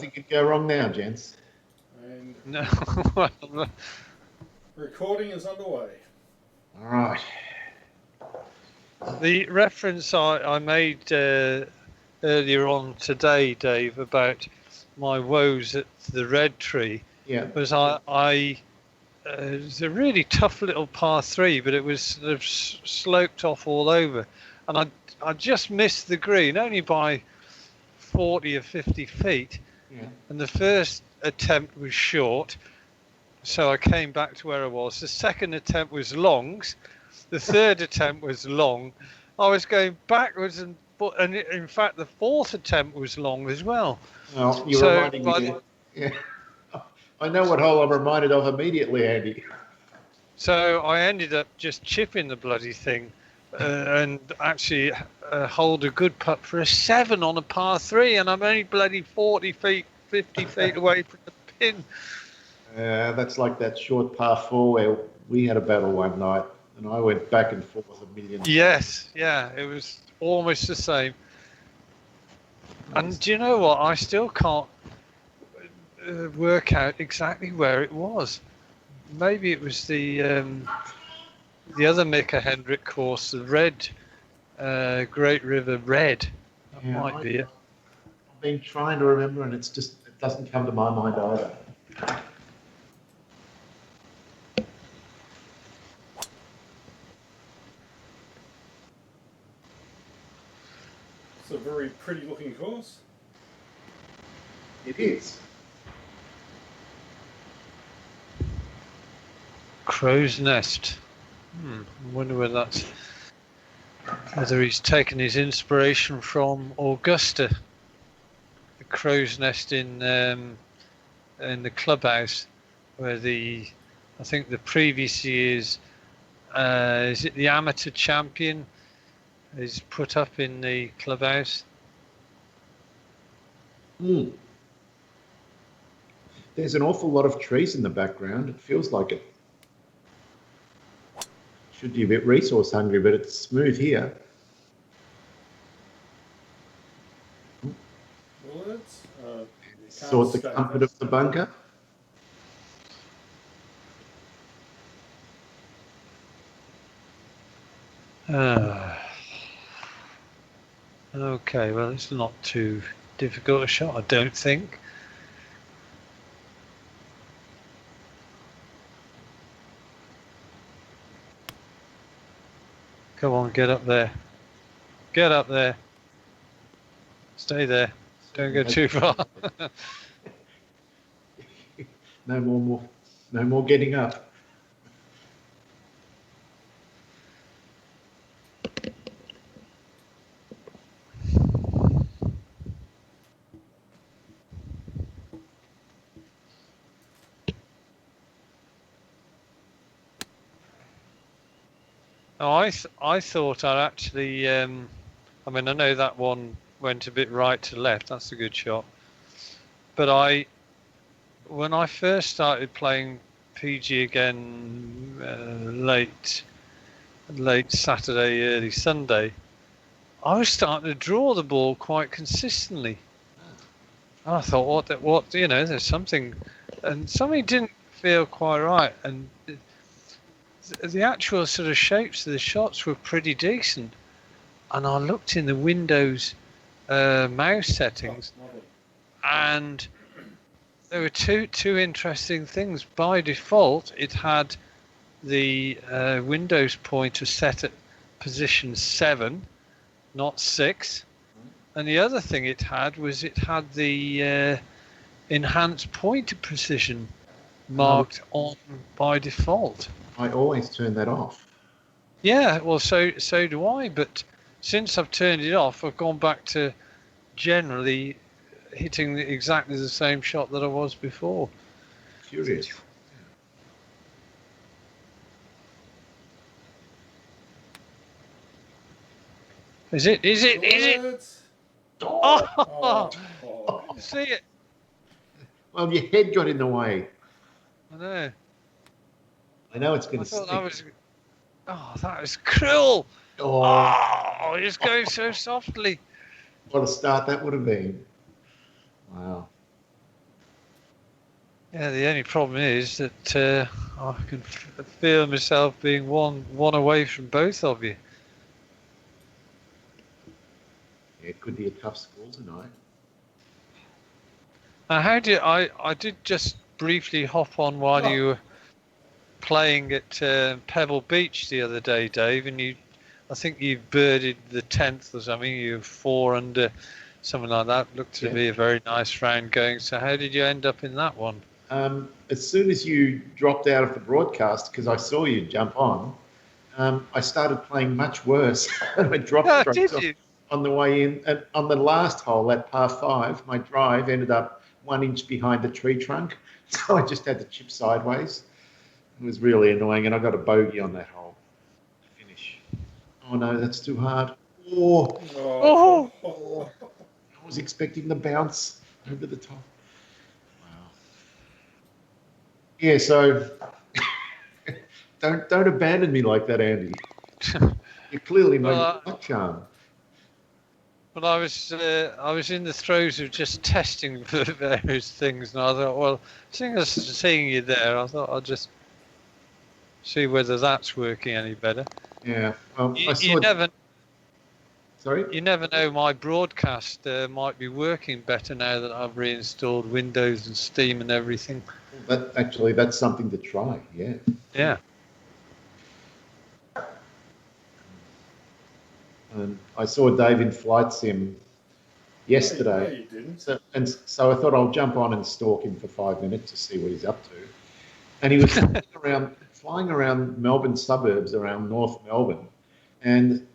Nothing could go wrong now, gents. And No. recording is underway. All right. The reference I made earlier on today, Dave, about my woes at the Red Tree, Yeah. was it was a really tough little par 3, but it was sort of sloped off all over, and I just missed the green only by 40 or 50 feet, Yeah. and the first attempt was short, so I came back to where I was. The second attempt was longs. The third attempt was long. I was going backwards, and in fact, the fourth attempt was long as well. Well, you're reminding me. Yeah. I know what hole I'm reminded of immediately, Andy. So I ended up just chipping the bloody thing, and actually hold a good putt for a 7 on a par 3, and I'm only bloody 40 feet, 50 feet away from the pin. That's like that short par 4 where we had a battle one night, and I went back and forth a million times. Yes, yeah, it was almost the same. And do you know what? I still can't work out exactly where it was. Maybe it was the other Mika Hendrick course, the Red, Great River Red. That might be it. I've been trying to remember, and it doesn't come to my mind either. It's a very pretty looking course. It is. Crow's Nest. I wonder whether he's taken his inspiration from Augusta. The Crow's Nest in the clubhouse, where I think the previous year's is it the amateur champion is put up in the clubhouse. There's an awful lot of trees in the background. It feels like it should be a bit resource hungry, but it's smooth here. Bullets. Sought the comfort of the bunker. Okay, well, it's not too difficult a shot, I don't think. Come on, get up there. Get up there. Stay there. Don't go too far. No more getting up. Oh, I thought I'd actually. I mean, I know that one went a bit right to left. That's a good shot. But when I first started playing PG again, late Saturday, early Sunday, I was starting to draw the ball quite consistently. And I thought, what, there's something, and something didn't feel quite right, and the actual sort of shapes of the shots were pretty decent. And I looked in the Windows mouse settings, and there were two interesting things. By default, it had the Windows pointer set at position 7, not 6. And the other thing it had the enhanced pointer precision marked on by default. I always turn that off. Yeah, well, so do I. But since I've turned it off, I've gone back to generally hitting exactly the same shot that I was before. Curious. Is it? Oh! See it? Well, your head got in the way. I know. I know it's going to stick. That was cruel. Oh, it's going so softly. What a start that would have been. Wow. Yeah, the only problem is that I can feel myself being one away from both of you. Yeah, it could be a tough score tonight. Now, I did just briefly hop on while you were playing at Pebble Beach the other day, Dave, and I think you birded the 10th or something. You were 4 under, something like that. Looked to be a very nice round going. So how did you end up in that one? As soon as you dropped out of the broadcast, because I saw you jump on, I started playing much worse. I dropped strokes on the way in. And on the last hole, at par 5, my drive ended up 1 inch behind the tree trunk. So I just had to chip sideways. It was really annoying, and I got a bogey on that hole to finish. Oh no, that's too hard. Oh, I was expecting the bounce over the top. Wow. Yeah, so don't abandon me like that, Andy. You clearly made my charm. Well, I was in the throes of just testing for various things, and I thought, well, seeing you there, I thought I'll just see whether that's working any better. Yeah, well, you never know. My broadcast might be working better now that I've reinstalled Windows and Steam and everything. That's something to try. Yeah. Yeah. And I saw Dave in Flight Sim yesterday. No, you didn't. So I thought I'll jump on and stalk him for 5 minutes to see what he's up to. And he was flying around Melbourne suburbs, around North Melbourne. And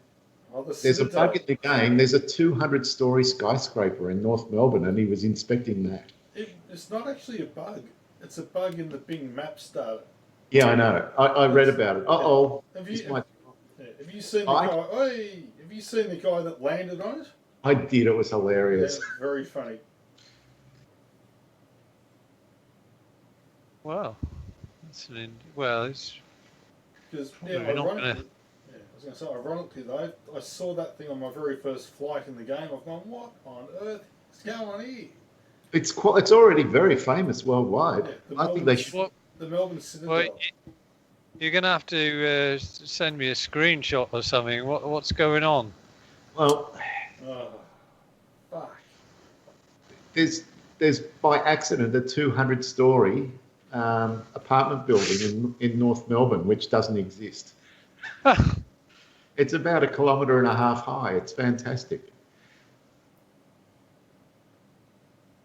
there's a bug in the game. There's a 200-story skyscraper in North Melbourne, and he was inspecting that. It's not actually a bug. It's a bug in the Bing Maps data. Yeah, I know. I read about it. Uh-oh. Have you seen the guy? Have you seen the guy that landed on it? I did. It was hilarious. Yeah, very funny. Wow. It's because ironically though, I saw that thing on my very first flight in the game. I've gone, what on earth is going on here? It's already very famous worldwide. Yeah, I think they should. The Melbourne Citadel. Well, you're going to have to send me a screenshot or something. What's going on? Well, fuck. There's by accident a 200-story apartment building in North Melbourne, which doesn't exist. It's about 1.5 kilometres high. It's fantastic.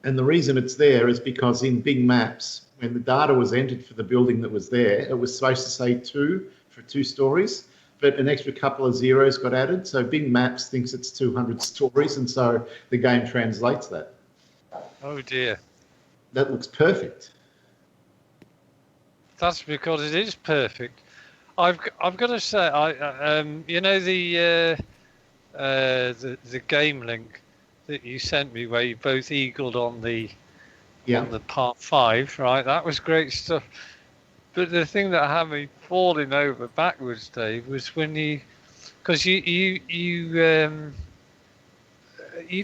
And the reason it's there is because in Bing Maps, when the data was entered for the building that was there, it was supposed to say 2 for 2 stories, but an extra couple of zeros got added. So Bing Maps thinks it's 200 stories, and so the game translates that. Oh dear. That looks perfect. That's because it is perfect. I've got to say, you know the game link that you sent me where you both eagled on the part 5, right? That was great stuff. But the thing that had me falling over backwards, Dave, was when because you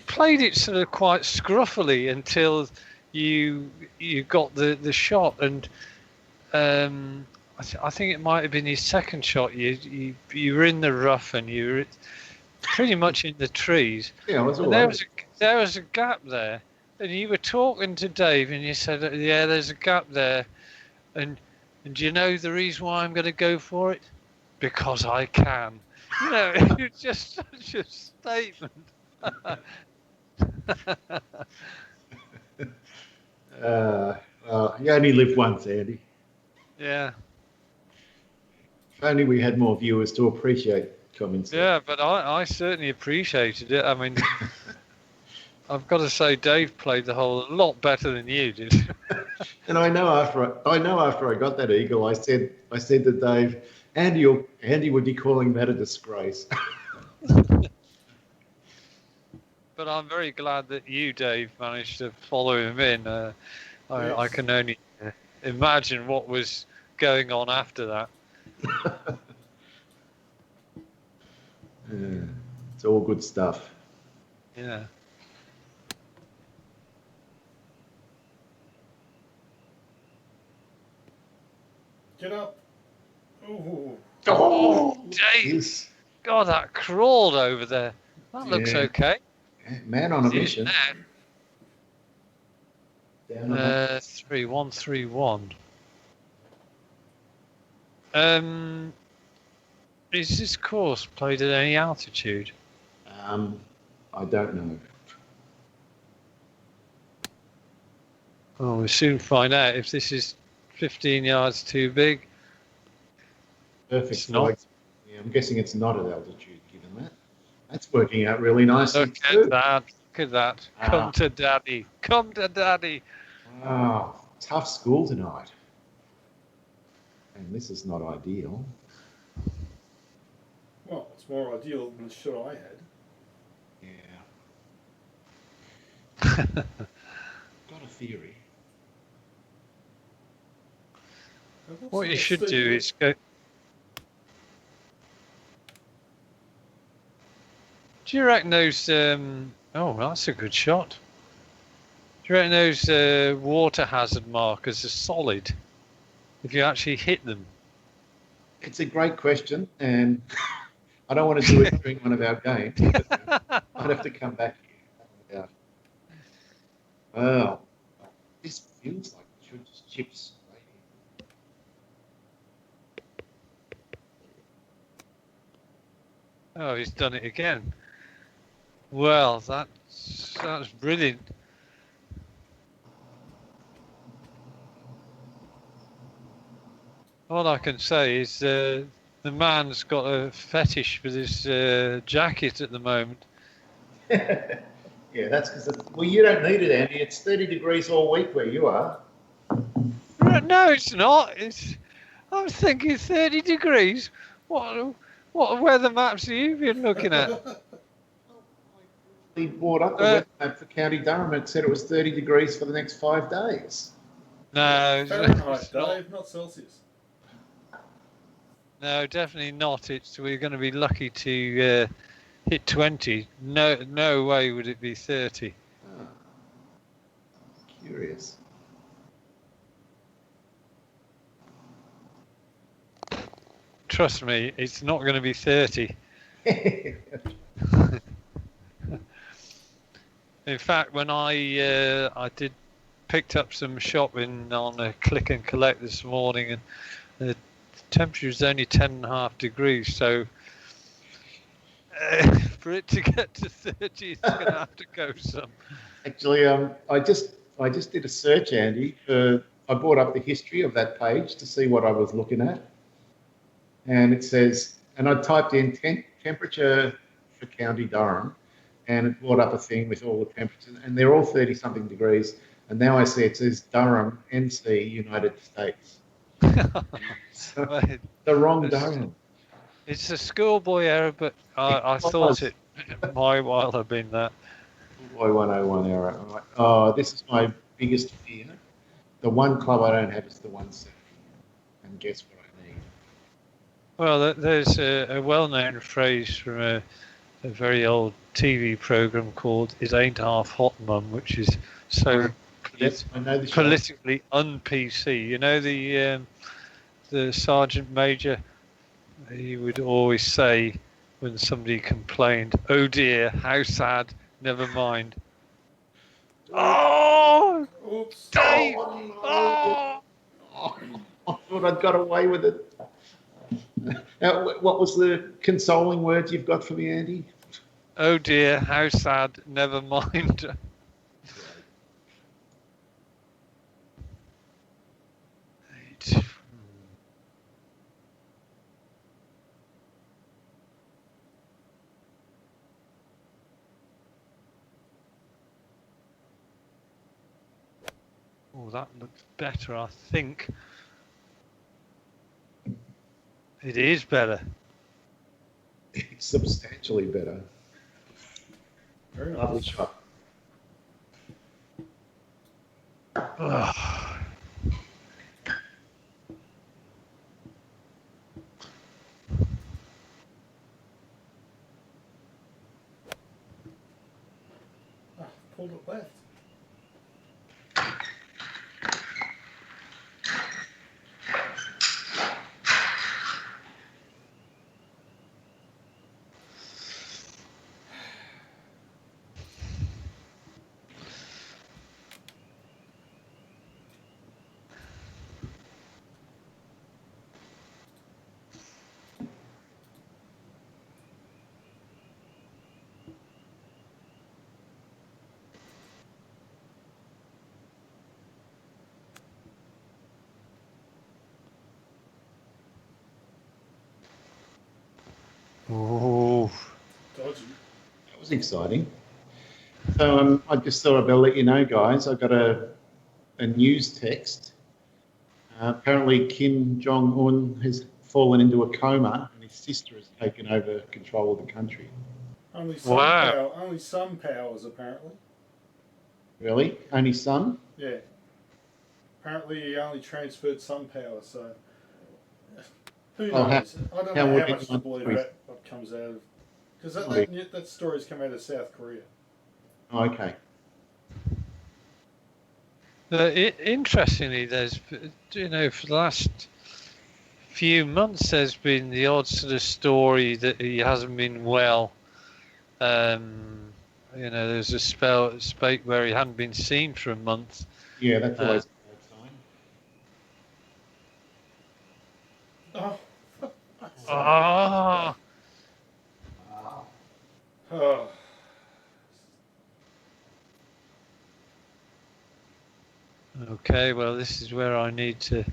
played it sort of quite scruffily until you got the shot, and I think it might have been your second shot. You were in the rough and you were pretty much in the trees. Yeah, there was a gap there, and you were talking to Dave, and you said, "Yeah, there's a gap there," and do you know the reason why I'm going to go for it? Because I can. You know, it's just such a statement. You only live once, Andy. Yeah. If only we had more viewers to appreciate comments. Yeah, but I certainly appreciated it. I mean, I've got to say, Dave played the hole a lot better than you did. And I know after I got that eagle, I said to Dave, Andy would be calling that a disgrace. But I'm very glad that you, Dave, managed to follow him in. Yes. I can only imagine what was going on after that. Yeah, it's all good stuff. Yeah. Get up. Ooh. Oh, Dave. yes. God, that crawled over there. That looks Yeah. okay. Man on a He's in mission. Down on there. 3131. Is this course played at any altitude? I don't know. Well, we'll soon find out if this is 15 yards too big. Perfect It's not. flight. Yeah, I'm guessing it's not at altitude, given that. That's working out really nicely Look too. at that. Look at that. Come to daddy. Come to daddy. Wow, tough school tonight. And this is not ideal. Well, it's more ideal than the shot I had. Yeah. Got a theory. What you should do is go. Do you reckon those? Oh, that's a good shot. Do you reckon those water hazard markers are solid? If you actually hit them. It's a great question, and I don't want to do it during one of our games. But I'd have to come back here. Well, this feels like it should just chip straight in. Oh, he's done it again. Well, that's brilliant. All I can say is the man's got a fetish for this jacket at the moment. Yeah, that's because, well, you don't need it, Andy. It's 30 degrees all week where you are. No, it's not. I was thinking 30 degrees. What weather maps have you been looking at? He brought up the weather map for County Durham and it said it was 30 degrees for the next 5 days. No, Fahrenheit, Dave, not Celsius. No, definitely not. We're going to be lucky to hit 20. No way would it be 30. Oh. Curious. Trust me, it's not going to be 30. In fact, when I picked up some shopping on a click and collect this morning, and the temperature is only 10.5 degrees, so for it to get to 30, it's going to have to go some. Actually, I just did a search, Andy. I brought up the history of that page to see what I was looking at, and it says, and I typed in temperature for County Durham, and it brought up a thing with all the temperatures, and they're all 30-something degrees. And now I see it says Durham, NC, United States. So, Well, the wrong Durham. It's a schoolboy error, but I thought it might well have been that. Boy, 101 error. I'm like, oh, this is my biggest fear. The one club I don't have is the 170. And guess what I need? Well, there's a well-known phrase from a very old TV program called "It Ain't Half Hot, Mum," which is so Yes, I know the politically un-PC. You know the sergeant major. He would always say when somebody complained, "Oh dear, how sad. Never mind." Oh, Oops. Dave! Oh, I thought I'd got away with it. Now, what was the consoling words you've got for me, Andy? Oh dear, how sad. Never mind. Oh, that looks better, I think. It is better. It's substantially better. Very nice. Lovely shot. Pulled it left. Oh, Dodgy. That was exciting. So I just thought I'd better let you know, guys. I got a news text. Apparently, Kim Jong Un has fallen into a coma, and his sister has taken over control of the country. wow. Only some powers apparently. Really? Only son? Yeah. Apparently, he only transferred some power. So who knows? I don't know how much to believe that what comes out of, because that story's come out of South Korea. Oh, okay. Interestingly, there's, for the last few months, there's been the odd sort of story that he hasn't been well. There's a spell where he hadn't been seen for a month. Yeah, that's always a Oh. Ah. Oh. Okay, well, this is where I need to.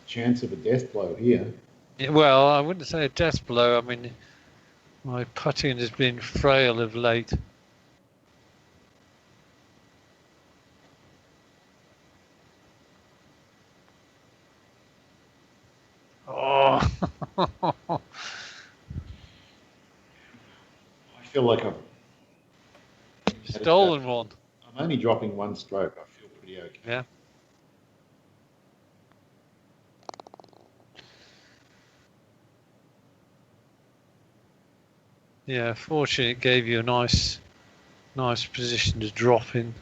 Chance of a death blow here. Yeah, well, I wouldn't say a death blow. I mean, my putting has been frail of late. Oh. I feel like I've stolen one. I'm only dropping one stroke. I feel pretty okay. Yeah. Yeah, fortunately, it gave you a nice position to drop in.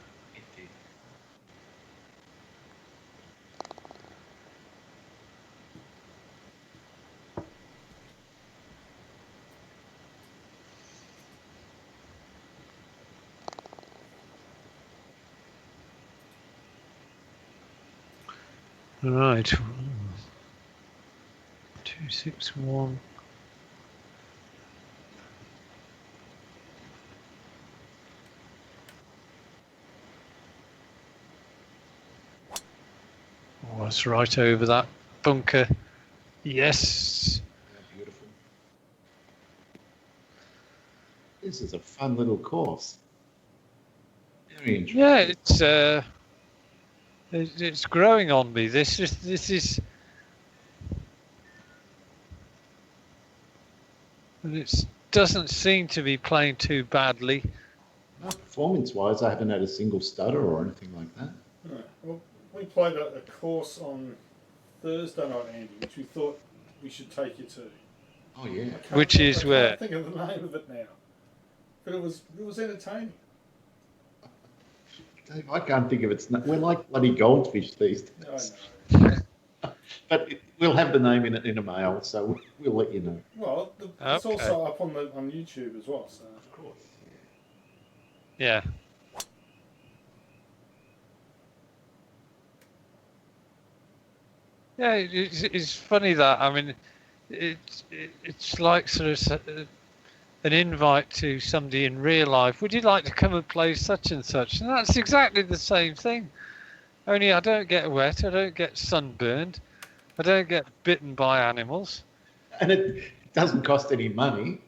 Right. 261. Oh, that's right over that bunker. Yes. Yeah, beautiful. This is a fun little course. Very interesting. Yeah, it's growing on me. This is. And it doesn't seem to be playing too badly. No, performance-wise, I haven't had a single stutter or anything like that. No. Well, we played a course on Thursday night, Andy, which we thought we should take you to. Oh yeah. Which is where? I can't think of the name of it now, but it was entertaining. Dave, I can't think of its name. We're like bloody goldfish these days. I know. But we'll have the name in a mail, so we'll let you know. Well, it's also up on YouTube as well. So. Of course. Yeah. Yeah, it's funny that, I mean, it's like sort of an invite to somebody in real life. Would you like to come and play such and such? And that's exactly the same thing. Only I don't get wet, I don't get sunburned, I don't get bitten by animals. And it doesn't cost any money.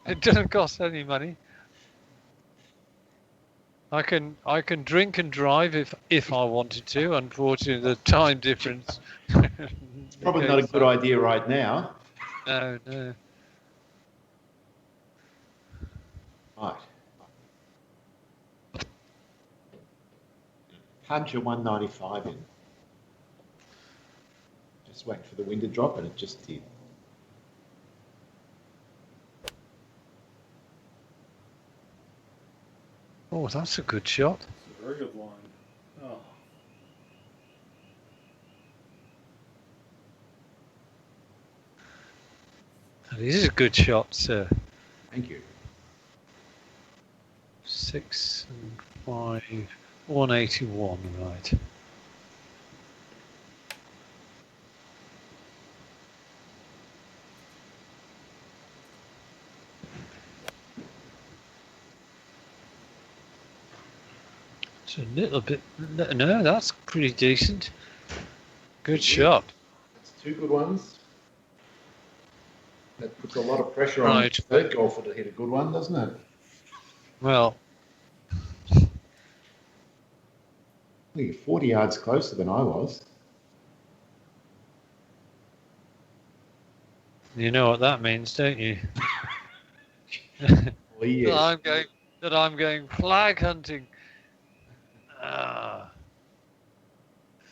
It doesn't cost any money. I can drink and drive if I wanted to. Unfortunately, the time difference. It's probably not a good idea right now. No. Right. Punch a 195 in. Just wait for the wind to drop, and it just did. Oh, that's a good shot. It's a very good line. Oh. That is a good shot, sir. Thank you. 6 and 5, 181, right. It's a little bit. No, that's pretty decent. Good shot. That's two good ones. That puts a lot of pressure on the third golfer to hit a good one, doesn't it? Well, you're 40 yards closer than I was. You know what that means, don't you? Oh, yes. that I'm going flag hunting.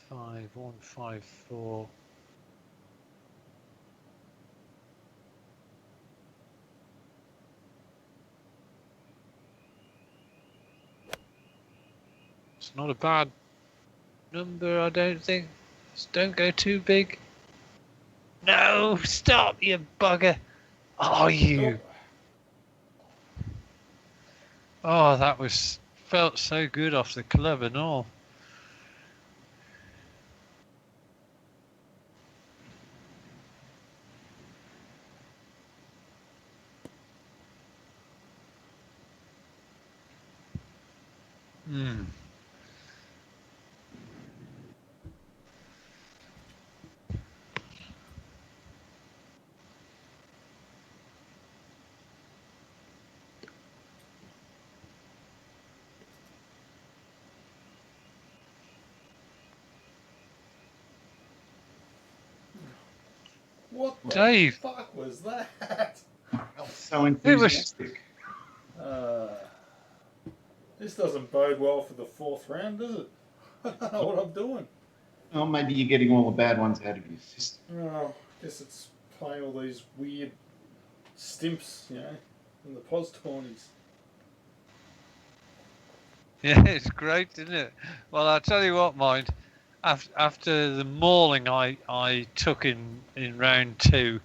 5154. It's not a bad number, I don't think. Just don't go too big. No, stop, you bugger. Oh, you. Oh, that felt so good off the club and all. Hmm. What the Dave. fuck was that? So enthusiastic. This doesn't bode well for the fourth round, does it? I don't know what I'm doing. Oh, maybe you're getting all the bad ones out of your system. Oh, I guess it's playing all these weird stimps, in the pos tourneys. Yeah, it's great, isn't it? Well, I'll tell you what, mind. After the mauling I took in round 2,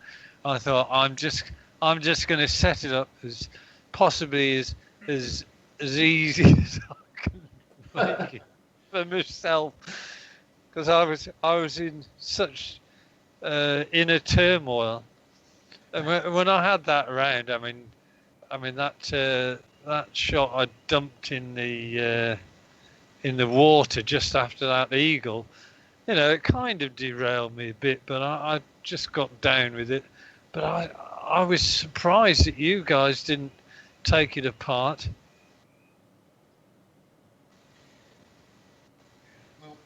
I thought I'm just going to set it up as possibly as easy as I can make it for myself, because I was in such inner turmoil, and when I had that round, I mean that shot I dumped in the water just after that eagle, it kind of derailed me a bit, but I just got down with it. But I was surprised that you guys didn't take it apart. Well,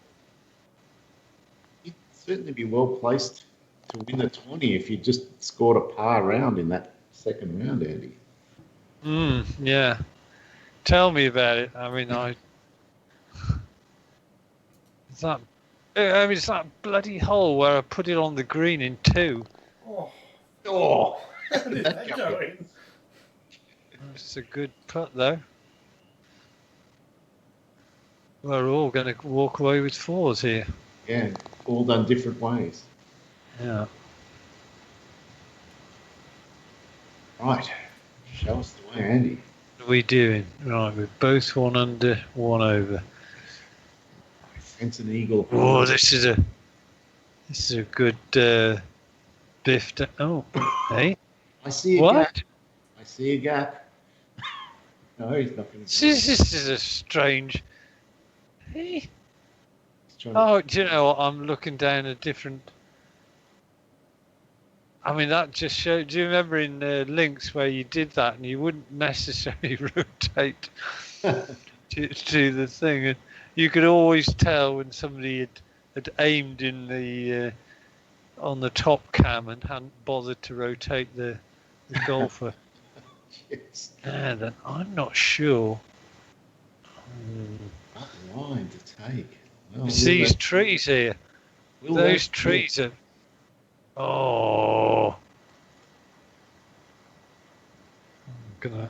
you'd certainly be well placed to win the 20 if you just scored a par round in that second round, Andy. Yeah. Tell me about it. I mean, it's that bloody hole where I put it on the green in 2. Oh. How did that go in? It's a good putt, though. We're all going to walk away with 4s here. Yeah, all done different ways. Yeah. Right. Show us the way, Andy. What are we doing? Right, we're both 1 under, 1 over. I sense an eagle. Oh, this is a good biff. Oh, hey. I see a gap. I see a gap. No, he's not going to. This is a strange. Hey. Oh, do you know what? I'm looking down a different. I mean, that just showed. Do you remember in Links where you did that and you wouldn't necessarily rotate to the thing, and you could always tell when somebody had aimed in the on the top cam and hadn't bothered to rotate the golfer. Yes. And I'm not sure. What line to take? Well, It's these trees here. Those trees are. Oh. I'm gonna.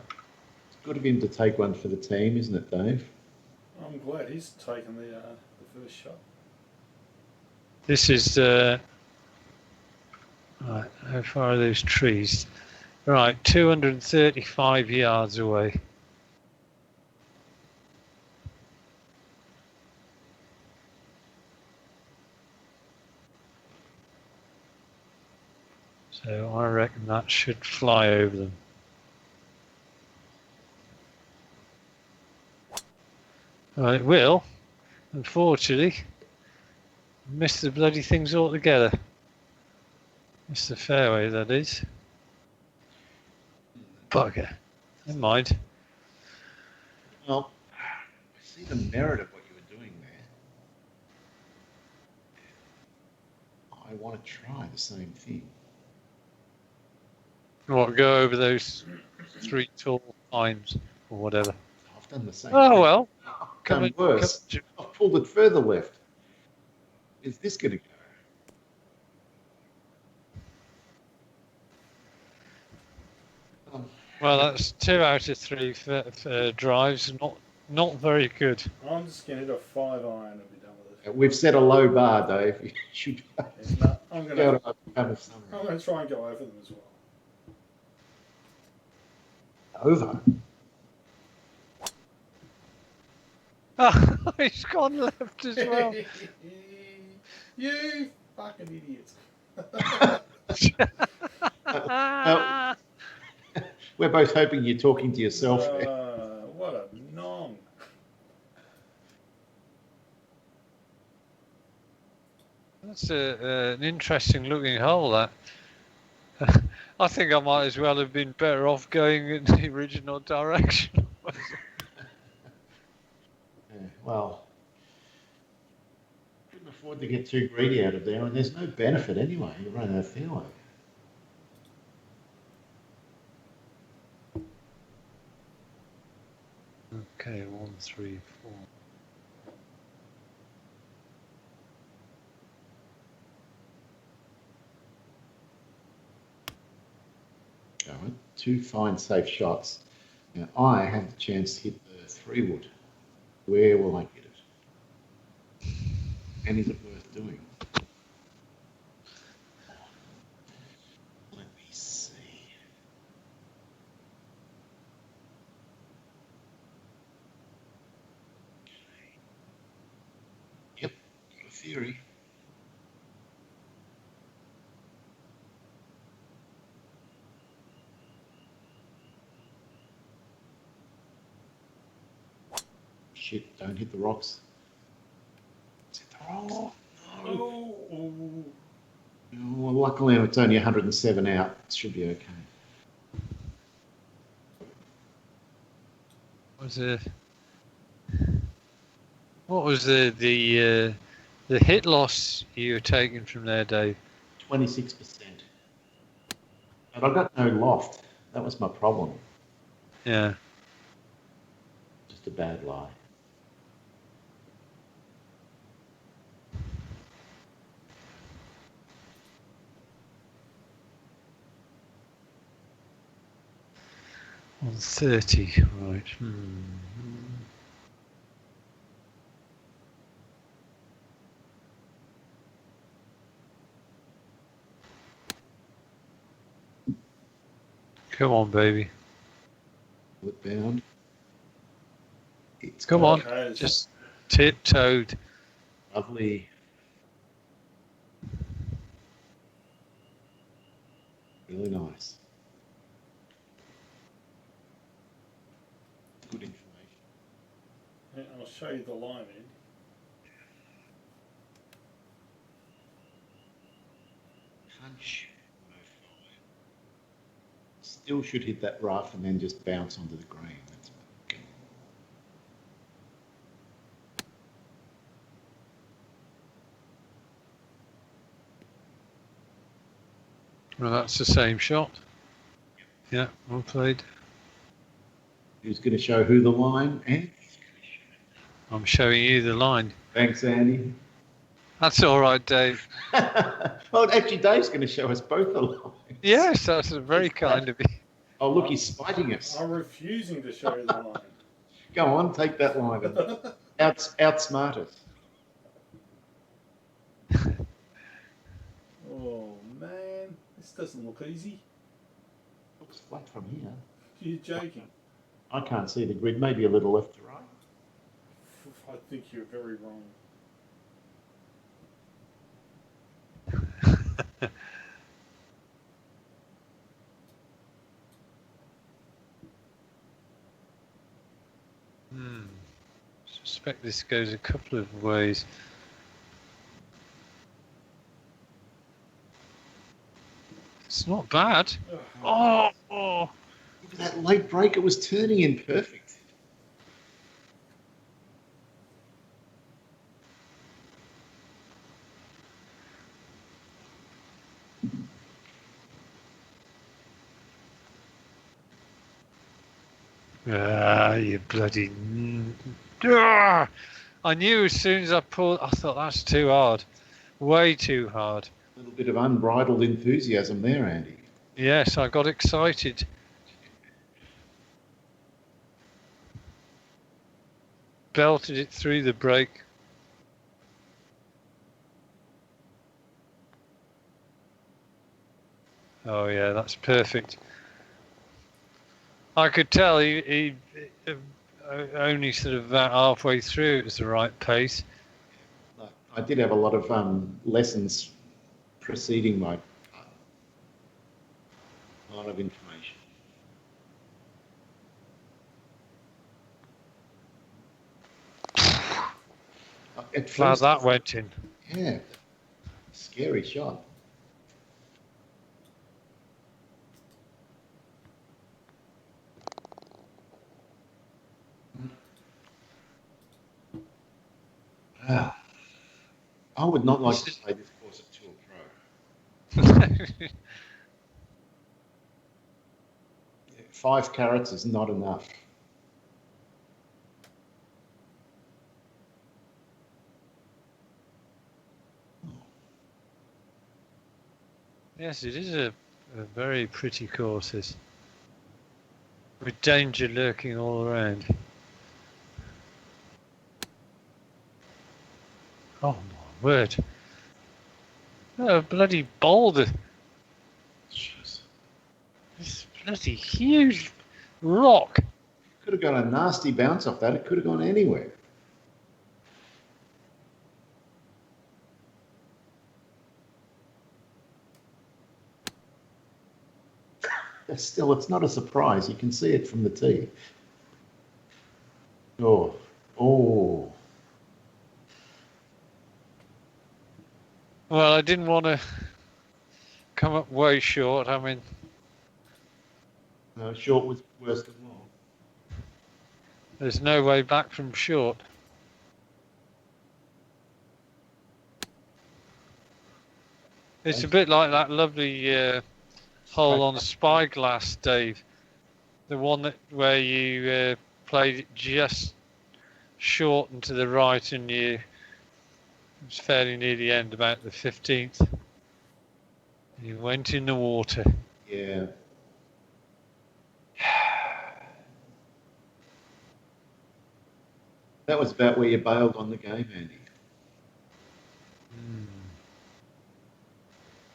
It's good of him to take one for the team, isn't it, Dave? I'm glad he's taken the first shot. This is right. How far are those trees? Right, 235 yards away. So I reckon that should fly over them. Well, it will. Unfortunately, miss the bloody things altogether. Miss the fairway, that is. Bugger. Never mind. Well, I see the merit of what you were doing there. I want to try the same thing. What, go over those 3 tall pines or whatever? I've done the same Oh, thing. well. I've done worse. I've pulled it further left. Is this going to go? Well, that's 2 out of 3 drives. Not very good. I'm just going to hit a 5 iron and be done with it. We've set a low bar, Dave. You should. No, I'm going to try and go over them as well. Over? Oh, he's gone left as well. You fucking idiot. We're both hoping you're talking to yourself there. What a nong. That's an interesting looking hole, that. I think I might as well have been better off going in the original direction. Well, couldn't afford to get too greedy out of there, and there's no benefit anyway. You're running a fairway. Okay, 1, 3, 4. Going. 2 fine, safe shots. Now I have the chance to hit the 3-wood. Where will I hit it? And is it worth doing? Let me see. Yep, got a theory. Shit, don't hit the rocks. Hit the rocks. No. Well, luckily it's only 107 out. It should be okay. What was the hit loss you were taking from there, Dave? 26%. But I got no loft. That was my problem. Yeah. Just a bad lie. On 30, right. Come on, baby. Flip bound. It's Come on, just tiptoed. Lovely. Really nice. Good information. Yeah, I'll show you the line, Ed. Punch. Still should hit that rough and then just bounce onto the green. That's okay. Well, that's the same shot. Yeah, well played. Who's going to show who the line? Andy? I'm showing you the line. Thanks, Andy. That's all right, Dave. Well, actually, Dave's going to show us both the line. Yes, that's very kind of you. Oh, look, he's spiting us. I'm refusing to show you the line. Go on, take that line and outsmart us. Oh, man. This doesn't look easy. Looks flat from here. You're joking. I can't see the grid. Maybe a little left to right. I think you're very wrong. Suspect this goes a couple of ways. It's not bad. Oh. Look at that late break. It was turning in perfect. Ah, you bloody... Ah! I knew as soon as I pulled, I thought that's too hard. Way too hard. A little bit of unbridled enthusiasm there, Andy. Yes, I got excited. Belted it through the break. Oh yeah, that's perfect. I could tell he only sort of about halfway through it was the right pace. I did have a lot of lessons preceding my putt. A lot of information. At first, that went in. Yeah, scary shot. I would not like to play this course at Tour Pro. 5 carats is not enough. Yes, it is a very pretty course, this, with danger lurking all around. Oh my word. Oh, bloody boulder. Jeez. This bloody huge rock. Could have got a nasty bounce off that. It could have gone anywhere. Still, it's not a surprise. You can see it from the tee. Oh. Well, I didn't want to come up way short. I mean, no, short was worse than long. There's no way back from short. It's a bit like that lovely hole on Spyglass, Dave. The one where you played it just short and to the right, and it was fairly near the end, about the 15th. You went in the water. Yeah. That was about where you bailed on the game, Andy.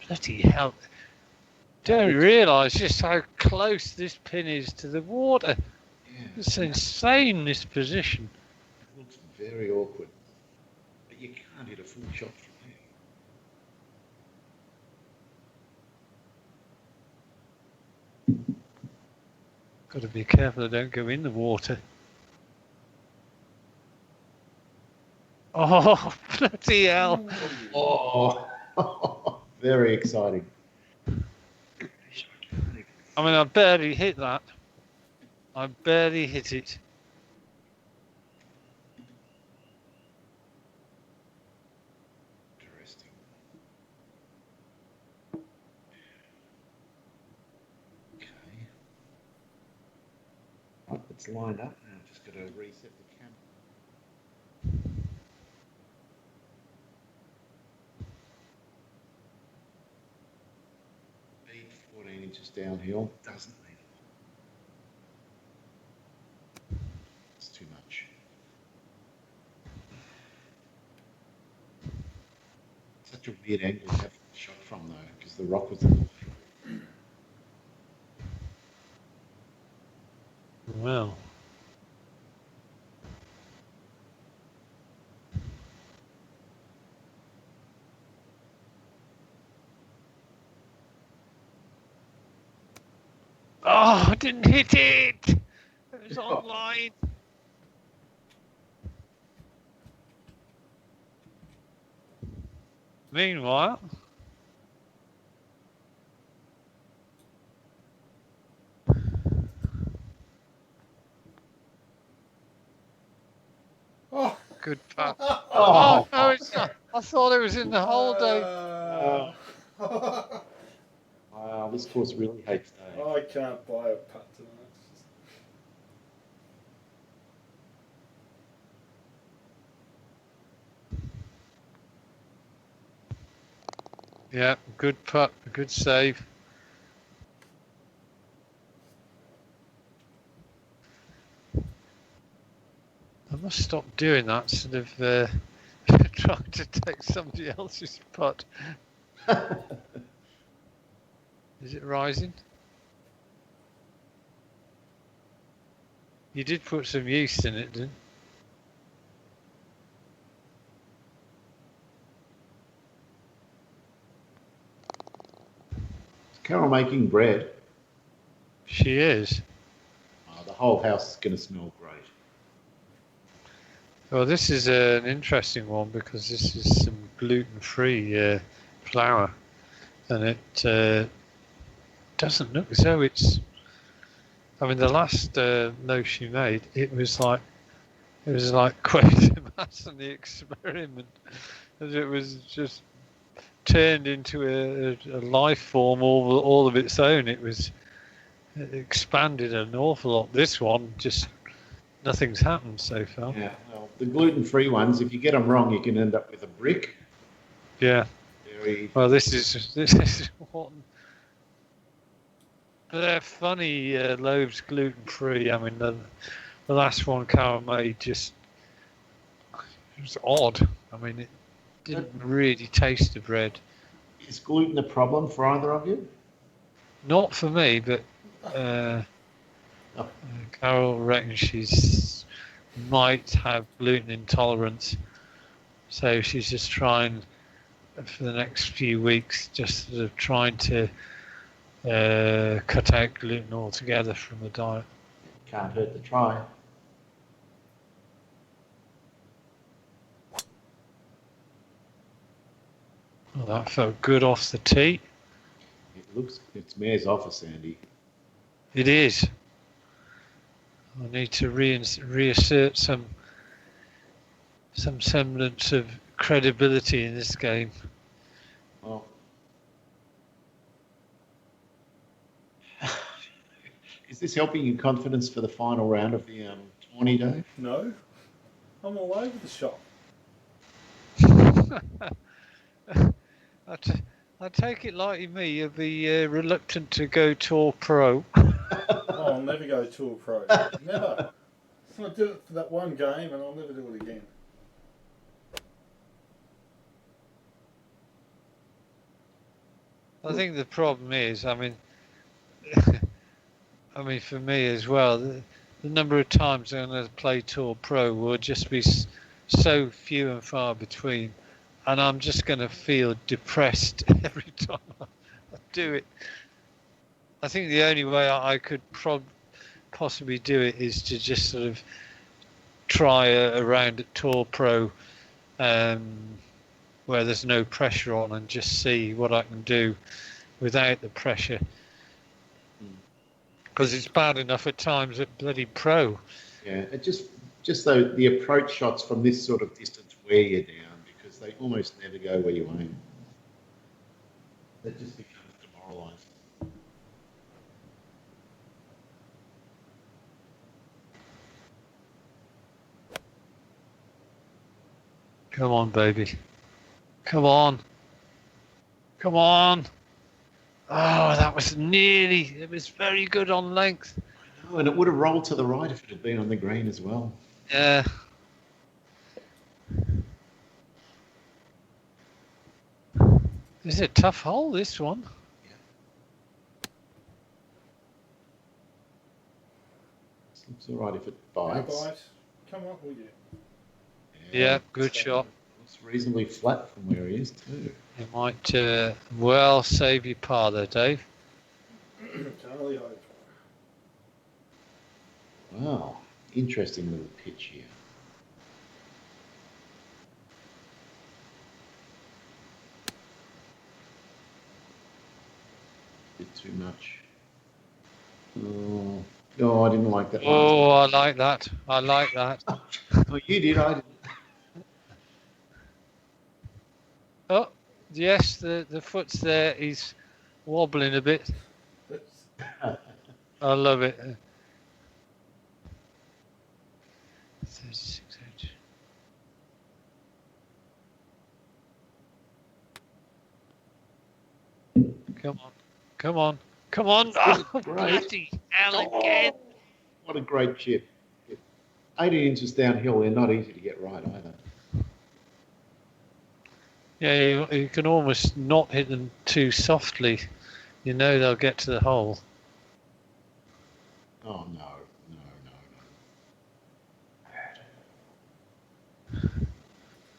Bloody hell. Don't realise just how close this pin is to the water. Yeah. It's insane, this position. It looks very awkward. But you can't hit a full shot from there. Got to be careful I don't go in the water. Oh, bloody hell. Oh, very exciting. I mean, I barely hit that. I barely hit it. Interesting. Okay. Right, it's lined up now. Just got to reset the camera. 14 inches downhill doesn't need it. It's too much. Such a weird angle to have shot from though, because the rock was in the way. Well. Oh, I didn't hit it! It was online. Meanwhile, I thought it was in the hole, Dave. Wow, this course really hates Dave. I can't buy a putt tonight. Yeah, good putt, good save. I must stop doing that instead of trying to take somebody else's putt. Is it rising? You did put some yeast in it, didn't you? Carol making bread. She is. Oh, the whole house is going to smell great. Well, this is an interesting one because this is some gluten-free flour, and it doesn't look as though it's. I mean, the last loaf she made, it was like Quatermass and the Experiment, as it was just turned into a life form all of its own. It expanded an awful lot. This one, just nothing's happened so far. Yeah, well, the gluten-free ones, if you get them wrong, you can end up with a brick. Yeah. Well, this is one. They're funny loaves, gluten-free. I mean, the last one Carol made it was odd. I mean, it didn't really taste the bread. Is gluten a problem for either of you? Not for me, but Carol reckons she's might have gluten intolerance, so she's just trying for the next few weeks, just sort of trying to cut out gluten altogether from the diet. Can't hurt to try. Well, that felt good off the tee. It's Mayor's office, Andy. It is. I need to reassert some semblance of credibility in this game. Well, is this helping you confidence for the final round of the tourney, Dave? No, I'm all over the shop. I take it like me, you'll be reluctant to go Tour Pro. I'll never go Tour Pro. Never. I did it for that one game and I'll never do it again. I think the problem is, I mean, for me as well, the number of times I'm going to play Tour Pro will just be so few and far between, and I'm just going to feel depressed every time I do it. I think the only way I could possibly do it is to just sort of try a round at Tour Pro where there's no pressure on and just see what I can do without the pressure. Because it's bad enough at times at bloody Pro. Yeah, it just though the approach shots from this sort of distance wear you down because they almost never go where you aim. That just becomes demoralising. Come on, baby. Come on. Come on. Oh, that was nearly. It was very good on length. I know, and it would have rolled to the right if it had been on the green as well. Yeah. This is a tough hole, this one. Yeah. Looks all right if it bites. Come on, will you? Yeah, good shot. Looks reasonably flat from where he is too. You might well save your par there, Dave. Charlie hope. Wow, interesting little pitch here. Bit too much. Oh, I didn't like that. Oh, I like that. I like that. Well, you did. I didn't. Oh, yes, the foot's there. He's wobbling a bit. I love it. 36 inch. Come on, come on, come on! Oh, bloody hell again! What a great chip. 18 inches downhill, they're not easy to get right either. Yeah, you can almost not hit them too softly. You know they'll get to the hole. Oh, no.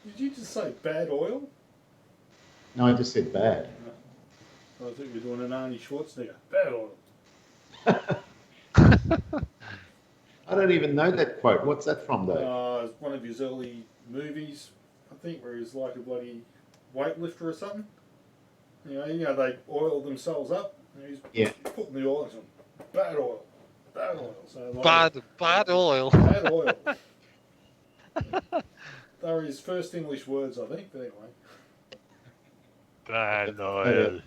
Did you just say bad oil? No, I just said bad. No. I think you're doing an Arnie Schwarzenegger. Bad oil. I don't even know that quote. What's that from, though? It's one of his early movies, I think, where he's like a bloody weightlifter or something. You know, they oil themselves up. And he's putting the oil in some bad oil. Bad oil. So like bad oil. Bad oil. They were his first English words, I think, but anyway. Bad oil.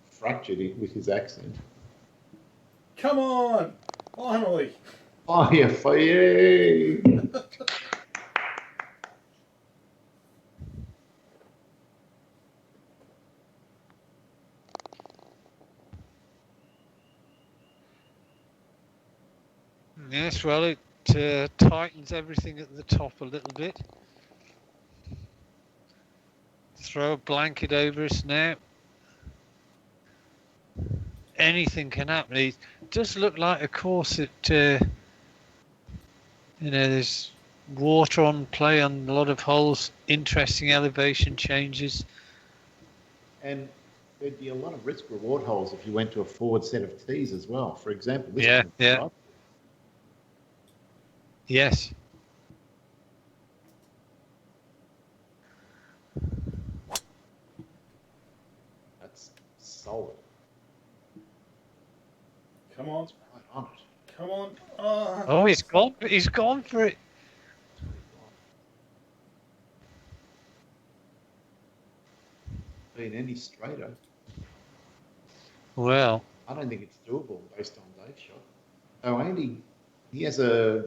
Fractured with his accent. Come on! Finally! Fire, fire! Yes, well, it tightens everything at the top a little bit. Throw a blanket over us now. Anything can happen. It does look like a course that, there's water on play on a lot of holes, interesting elevation changes. And there'd be a lot of risk-reward holes if you went to a forward set of tees as well. For example, this yeah. Right? Yes. That's solid. Come on. It's right on it. Come on. Oh, he's gone. He's gone for it. Been any straighter. Well, I don't think it's doable based on Dave's shot. Oh, Andy, he has a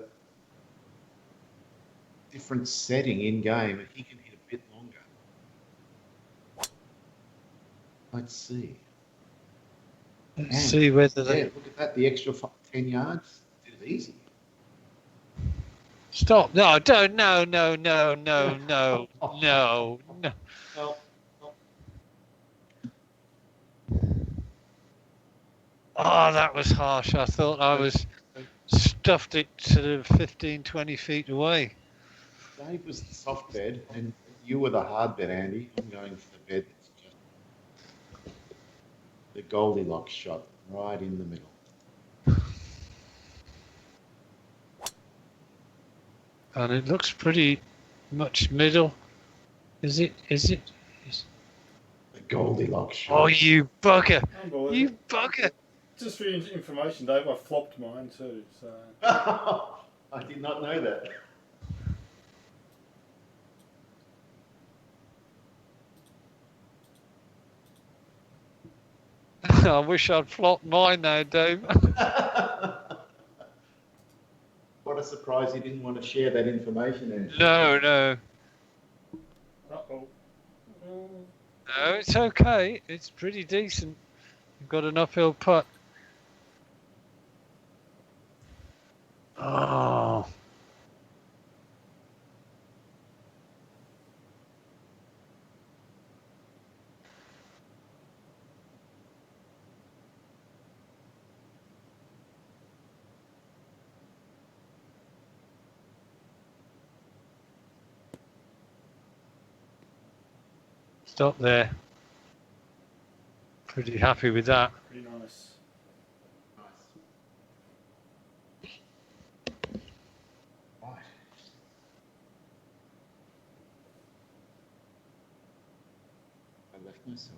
different setting in game and he can hit a bit longer. Let's see. let's see whether look at that, the extra 10 yards, did it easy. Stop. No, don't. No. Well, Oh, that was harsh. I thought I was stuffed it to 15, 20 feet away. Dave was the soft bed and you were the hard bed, Andy. I'm going for the bed that's just the Goldilocks shot right in the middle. And it looks pretty much middle. Is it? The Goldilocks shot. Oh, you bugger! You bugger! Just for your information, Dave, I flopped mine too. So I did not know that. I wish I'd flopped mine now, Dave. What a surprise you didn't want to share that information, Andy. No. Uh-oh. No, it's okay. It's pretty decent. You've got an uphill putt. Oh. Stop there. Pretty happy with that. Pretty nice. Right. I left myself.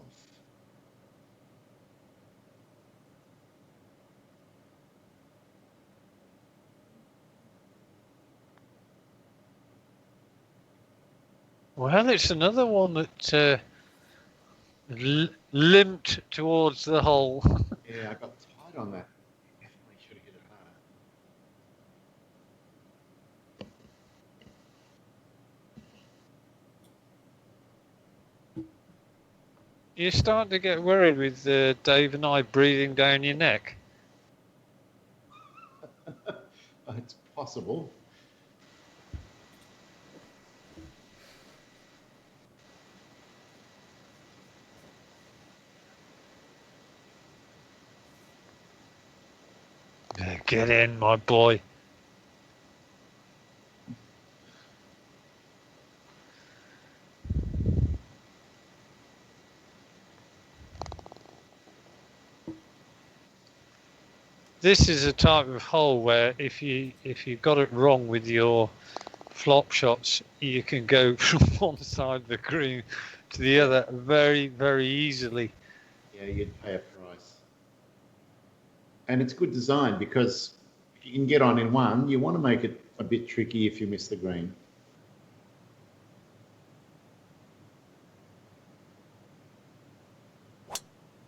Well, it's another one that limped towards the hole. Yeah, I got tight on that. Definitely should have hit it harder. You're starting to get worried with Dave and I breathing down your neck. It's possible. Get in, my boy. This is a type of hole where if you got it wrong with your flop shots, you can go from one side of the green to the other very, very easily. Yeah, you'd pay a price. And it's good design because if you can get on in one, you want to make it a bit tricky if you miss the green.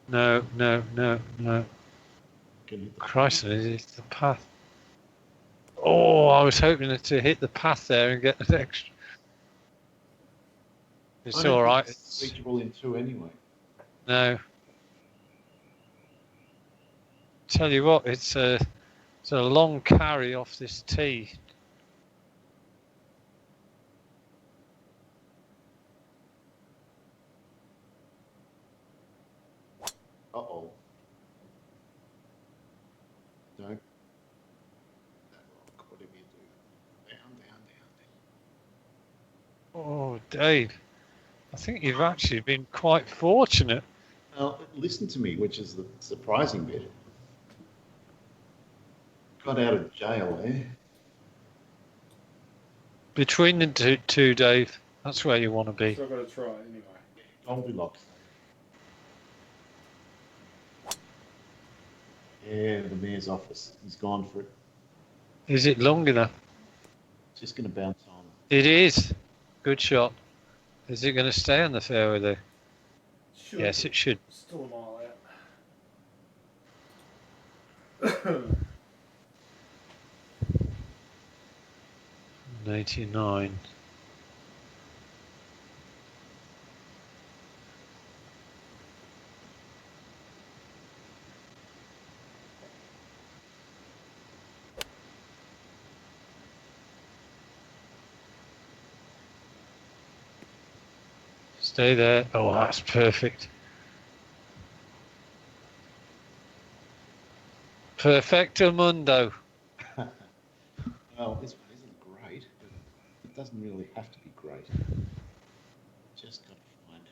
No. Christ, it's the path. Oh, I was hoping to hit the path there and get an extra. It's all right. It's reachable in two anyway. No. Tell you what, it's a long carry off this tee. Uh-oh. No. Whatever you do. Down. Oh, Dave, I think you've actually been quite fortunate. Well, listen to me, which is the surprising bit. Got out of jail there. Between the two, Dave, that's where you want to be. So I've got to try anyway. Goldilocks. Yeah, the mayor's office. He's gone for it. Is it long enough? Just going to bounce on. It is. Good shot. Is it going to stay on the fairway though? Should. Yes, it should. Still a mile out. 99. Stay there. Oh, that's perfect. Perfecto mundo. Well, this one isn't great, but it doesn't really have to be great. Just got to find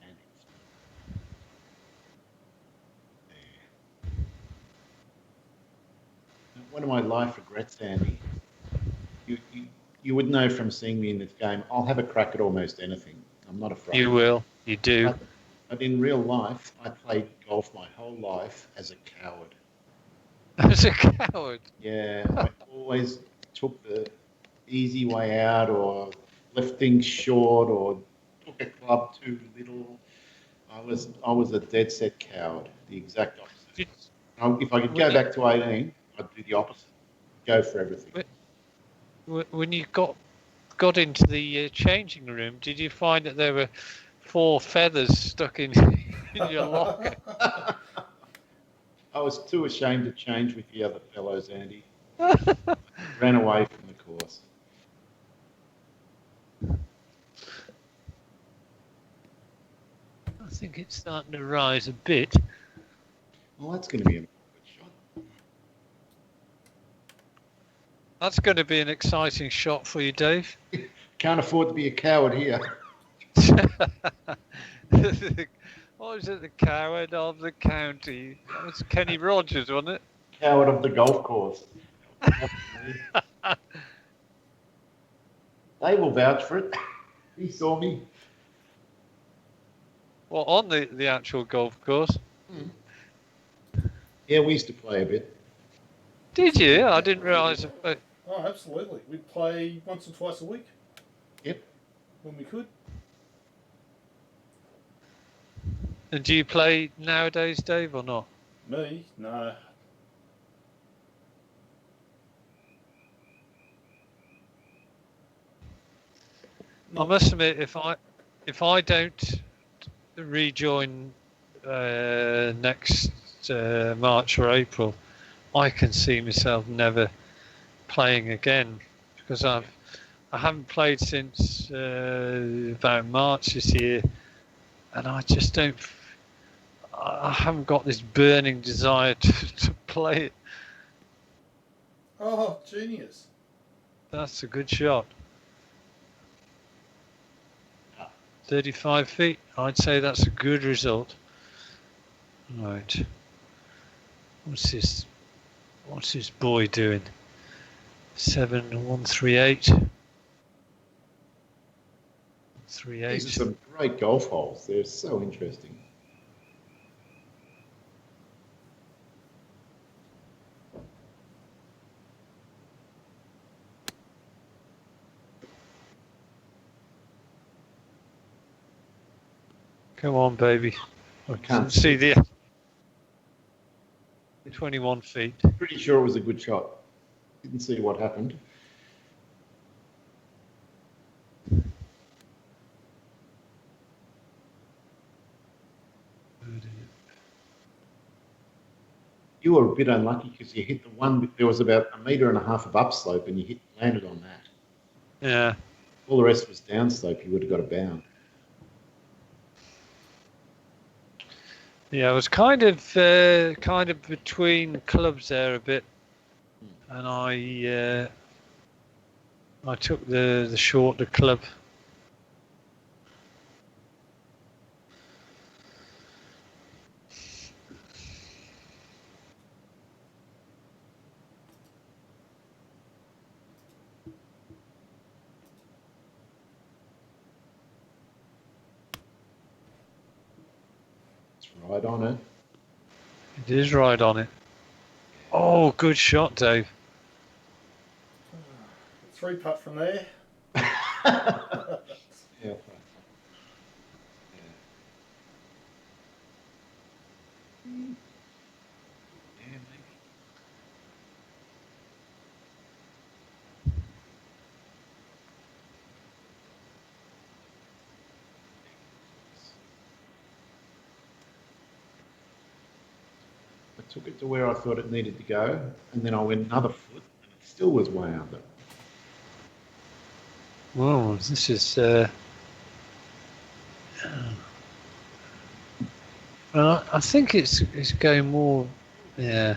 handles. There. One of my life regrets, Andy. You would know from seeing me in this game, I'll have a crack at almost anything. I'm not afraid. You will. You do. But in real life, I played golf my whole life as a coward. As a coward? Yeah, I always took the easy way out or left things short or took a club too little. I was a dead set coward, the exact opposite. If I could go back to 18, I'd do the opposite. Go for everything. When you got into the changing room, did you find that there were 4 feathers stuck in your locker? I was too ashamed to change with the other fellows, Andy. Ran away from the course. I think it's starting to rise a bit. Well, that's going to be a good shot. That's going to be an exciting shot for you, Dave. Can't afford to be a coward here. What was it? The coward of the county. That was Kenny Rogers, wasn't it? Coward of the golf course. They will vouch for it. He saw me. Well, on the actual golf course. Yeah, we used to play a bit. Did you? I didn't realise. Oh, absolutely. We'd play once or twice a week. Yep. When we could. And do you play nowadays, Dave, or not? Me? No. I must admit, if I don't rejoin next March or April, I can see myself never playing again, because I haven't played since about March this year, and I just don't. I haven't got this burning desire to play it. Oh, genius! That's a good shot. 35 feet. I'd say that's a good result. Right. What's this boy doing? 7-1-3-8. 3-8. These are some great golf holes. They're so interesting. Come on, baby. I can't see the 21 feet. Pretty sure it was a good shot. Didn't see what happened. You were a bit unlucky because you hit the one. There was about 1.5 meters of upslope, and you landed on that. Yeah. All the rest was downslope. You would have got a bound. Yeah, I was kind of between clubs there a bit, and I took the shorter club. Right on it. It is right on it. Oh, good shot, Dave. 3-putt from there. Yeah. I took it to where I thought it needed to go, and then I went another foot, and it still was way under. Whoa, this is. Well, I think it's going more. Yeah.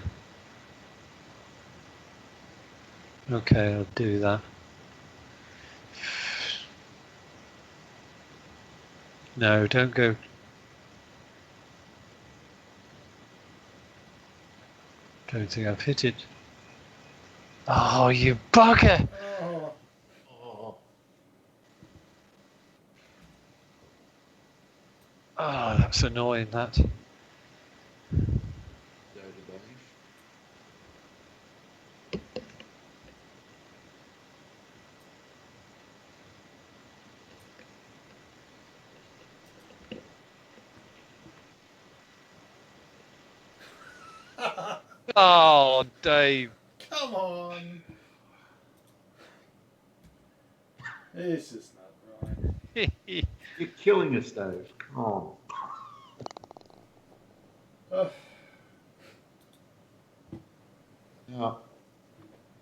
Okay, I'll do that. No, don't go. Don't think I've hit it. Oh, you bugger! Oh. Oh, that's annoying, that. Oh, Dave. Come on. This is not right. You're killing us, Dave. Come on. Now,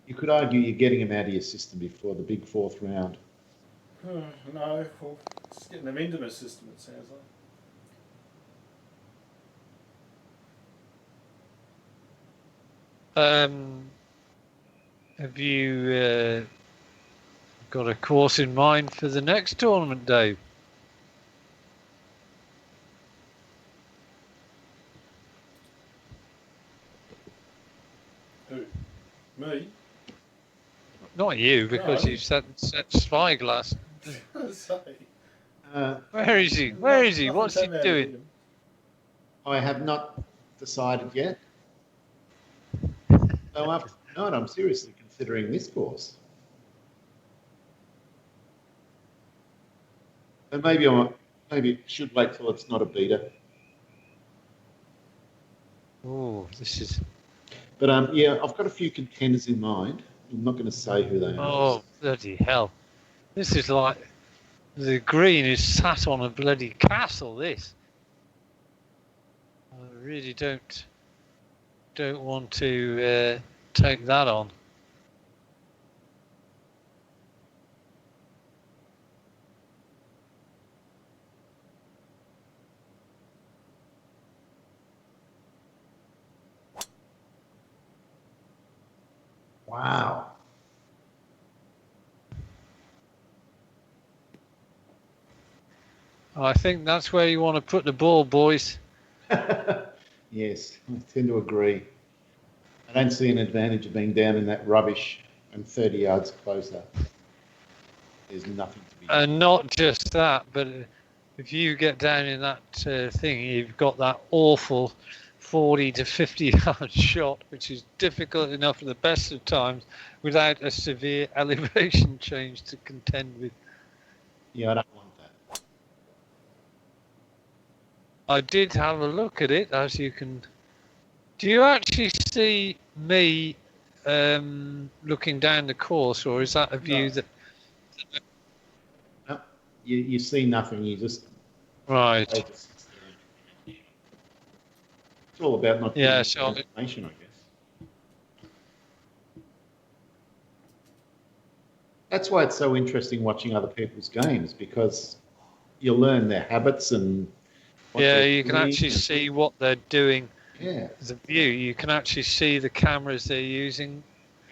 you could argue you're getting him out of your system before the big fourth round. No, well, it's getting them into my system, it sounds like. Have you got a course in mind for the next tournament, Dave? Who? Me? Not you, because you set Spyglass. Where is he? Where is he? What's he doing? I have not decided yet. So after tonight, I'm seriously considering this course. And maybe should wait till it's not a beater. Oh, this is. But yeah, I've got a few contenders in mind. I'm not going to say who they are. Oh, bloody hell! This is like the green is sat on a bloody castle. This. I really don't want to take that on. Wow. I think that's where you want to put the ball, boys. Yes, I tend to agree. I don't see an advantage of being down in that rubbish and 30 yards closer. There's nothing to be done. And not just that, but if you get down in that thing, you've got that awful 40 to 50 yard shot, which is difficult enough at the best of times without a severe elevation change to contend with. Yeah, I don't want that. I did have a look at it, as you can. Do you actually see me looking down the course, or is that a view that? No, you see nothing. You just Right. It's all about not Yeah. giving So information, I guess. That's why it's so interesting watching other people's games, because you learn their habits and. Yeah, you can actually see what they're doing. Yeah. The view, you can actually see the cameras they're using.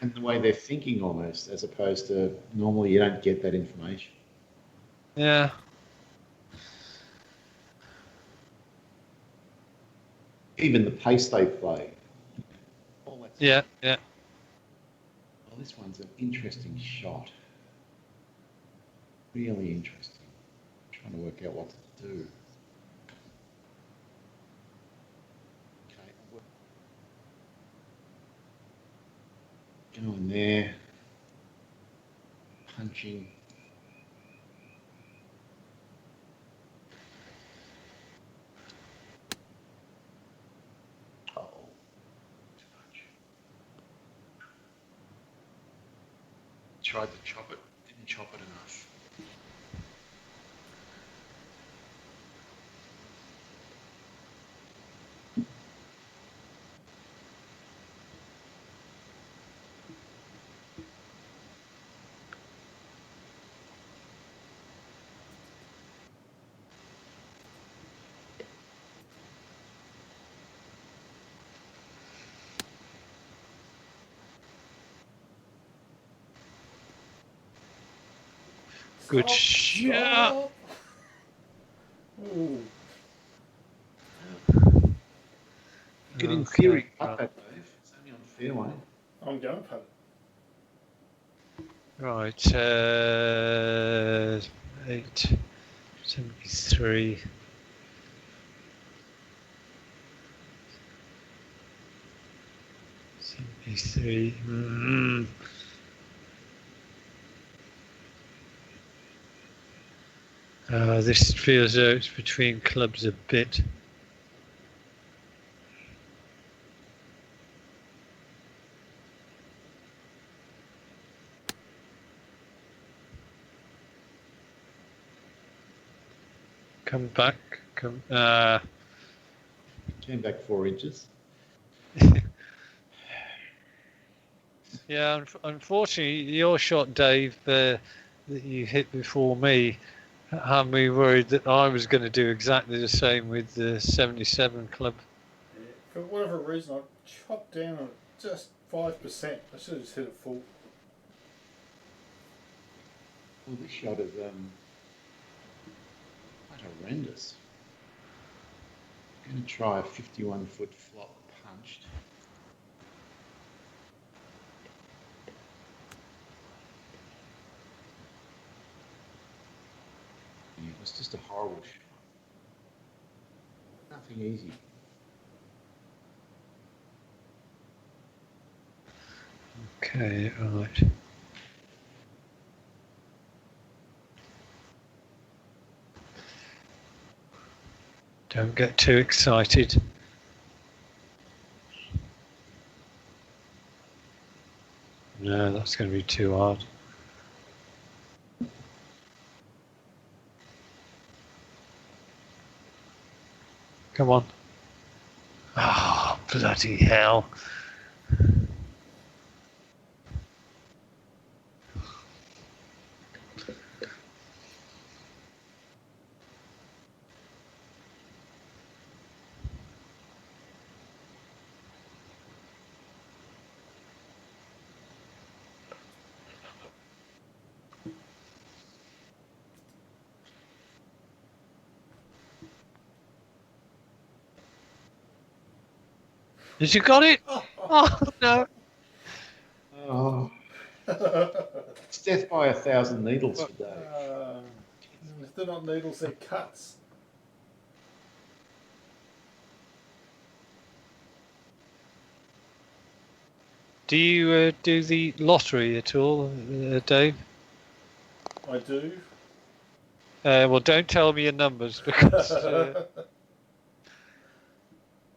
And the way they're thinking almost, as opposed to normally you don't get that information. Yeah. Even the pace they play. Yeah, yeah. Well, this one's an interesting shot. Really interesting. I'm trying to work out what to do. Okay. Going there. Punching. Oh, too much. Tried to chop it, didn't chop it enough. Good shot. Ooh. You could, in theory, putt that, Dave. It's only on fairway. I'm going to putt it. Right. 873. This feels as though it's between clubs a bit. Come back. Came back 4 inches. Yeah, unfortunately, your shot, Dave, that you hit before me, had me worried that I was going to do exactly the same with the 77 club. Yeah, for whatever reason, I chopped down on just 5%. I should have just hit it full. Well, this shot is quite horrendous. I'm going to try a 51-foot flop punched. Yeah, it was just a horrible shot. Nothing easy. Okay, right. Don't get too excited. No, that's going to be too hard. Come on. Oh, bloody hell. Did you got it? Oh, no. Oh. It's death by 1,000 needles for Dave. They're not needles, they're cuts. Do you do the lottery at all, Dave? I do. Well, don't tell me your numbers because...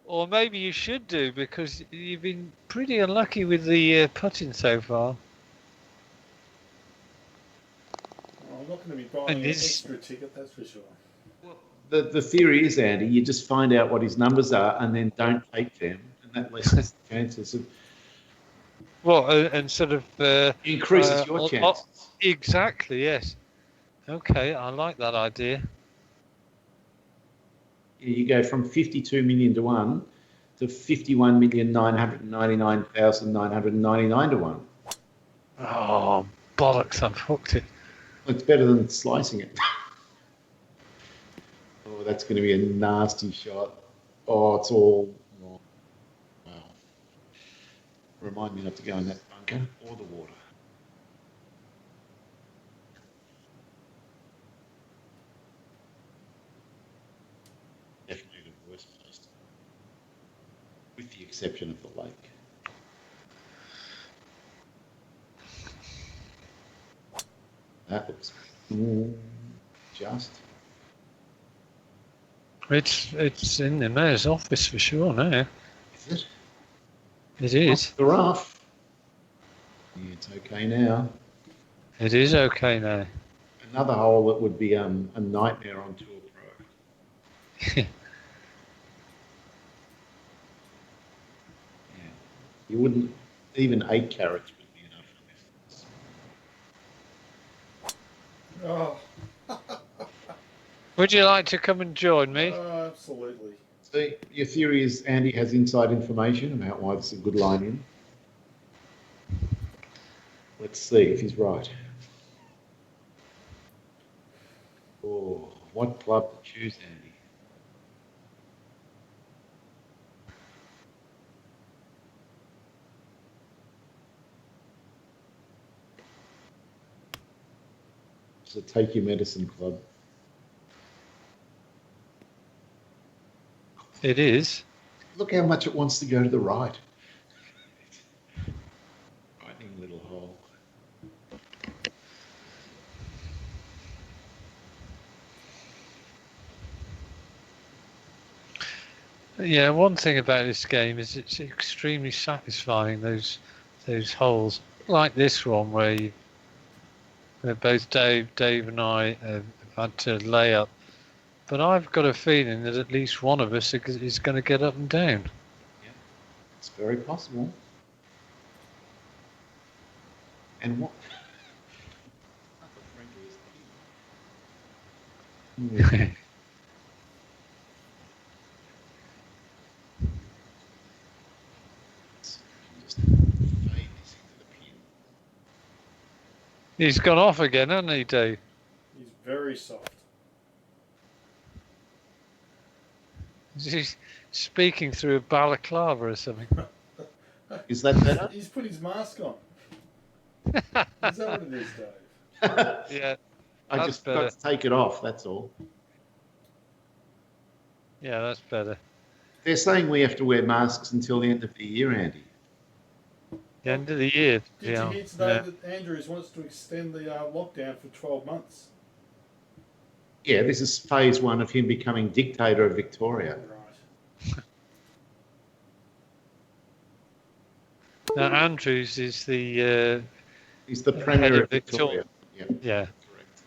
or maybe you should do because you've been pretty unlucky with the putting so far. Well, I'm not going to be buying an extra ticket, that's for sure. Well, the theory is, Andy, you just find out what his numbers are and then don't take them, and that lessens the chances of... Well, and sort of... increases your chances. Exactly, yes. Okay, I like that idea. You go from 52 million to 1 to 51,999,999 to 1. Oh, bollocks, I've hooked it. It's better than slicing it. Oh, that's going to be a nasty shot. Oh, it's all... Oh, wow. Remind me not to go in that bunker or the water. Definitely the worst place, with the exception of the lake. That looks just. It's in the mayor's office for sure now. Is it? It is. The rough. Yeah, it's okay now. It is okay now. Another hole that would be a nightmare on Tour Pro. Yeah. You wouldn't, even 8 carats would be enough. Oh. Would you like to come and join me? Absolutely. So your theory is Andy has inside information about why this is a good line in. Let's see if he's right. Oh, what club to choose, Andy? So take your medicine, club. It is. Look how much it wants to go to the right. Frightening little hole. Yeah, one thing about this game is it's extremely satisfying, those holes. Like this one where both Dave and I have had to lay up. But I've got a feeling that at least one of us is going to get up and down. Yeah, it's very possible. And what? He's gone off again, hasn't he, Dave? He's very soft. He's speaking through a balaclava or something. Is that better? He's put his mask on. Is that what it is, Dave? Yeah. I just got to take it off, that's all. Yeah, that's better. They're saying we have to wear masks until the end of the year, Andy. The end of the year. Did you hear today that Andrews wants to extend the lockdown for 12 months? Yeah, this is phase 1 of him becoming dictator of Victoria. Right. Now Andrews is the he's the Premier of Victoria. Yeah. Correct.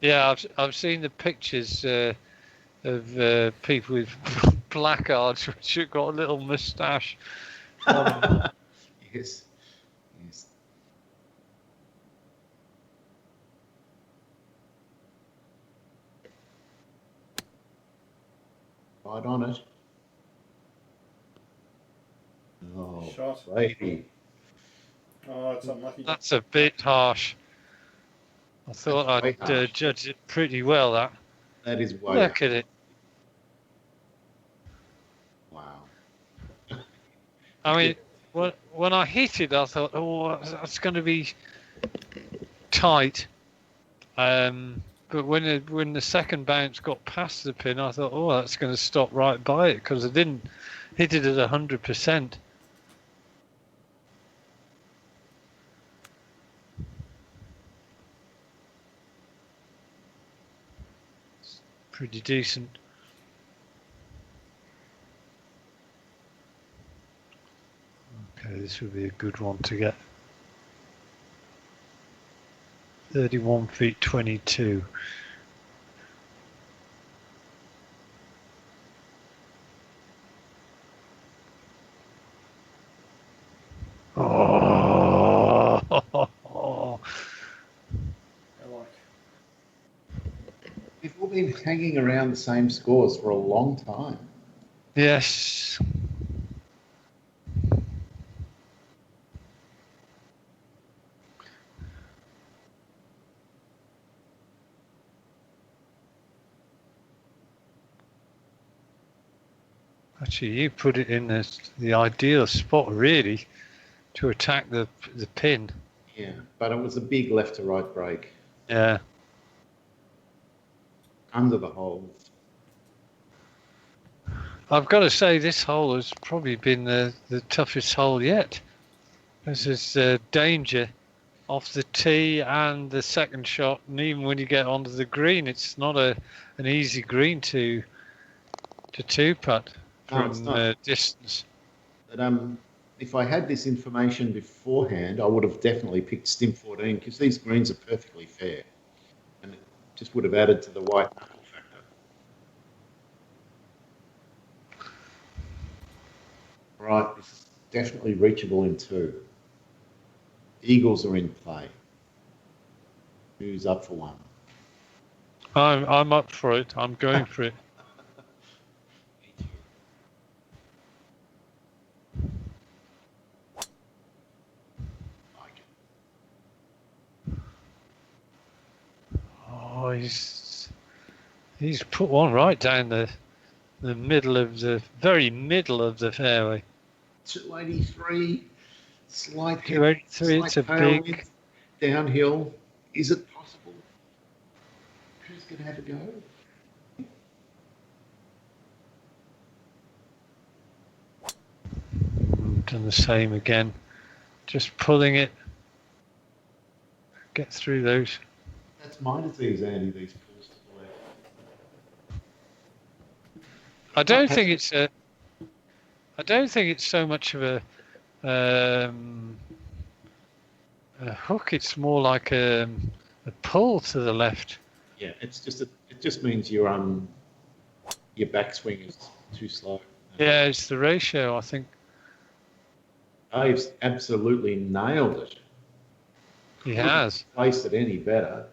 Yeah, I've seen the pictures of people with placards which have got a little moustache on them. Yes. Yes. Right on it. Oh, Shot. lady. Oh, it's unlucky. That's a bit harsh. I thought I'd judge it pretty well. That is way Look at it. Wow. I mean, when I hit it, I thought, oh, that's going to be tight. But when the second bounce got past the pin, I thought, oh, that's going to stop right by it because I didn't hit it at 100%. It's pretty decent. Okay, this would be a good one to get. 31 feet 22. Oh. We've all been hanging around the same scores for a long time. Yes. Actually, you put it in the ideal spot, really, to attack the pin. Yeah, but it was a big left to right break. Yeah. Under the holes. I've got to say, this hole has probably been the toughest hole yet. This is danger off the tee and the second shot, and even when you get onto the green, it's not an easy green to two-putt from distance. But if I had this information beforehand, I would have definitely picked Stim 14 because these greens are perfectly fair, and it just would have added to the white knuckle factor. Right, this is definitely reachable in 2. Eagles are in play. Who's up for one? I'm up for it. I'm going for it. Oh, he's put one right down the very middle of the fairway. 283, slight 283. It's a big downhill. Is it possible? Who's going to have a go? Done the same again. Just pulling it. Get through those. That's my disease, Andy. These pulls to the left. I don't think it's so much of a hook. It's more like a pull to the left. Yeah, it just means your backswing is too slow. Yeah, it's the ratio, I think. Dave's absolutely nailed it. He has. Placed it any better,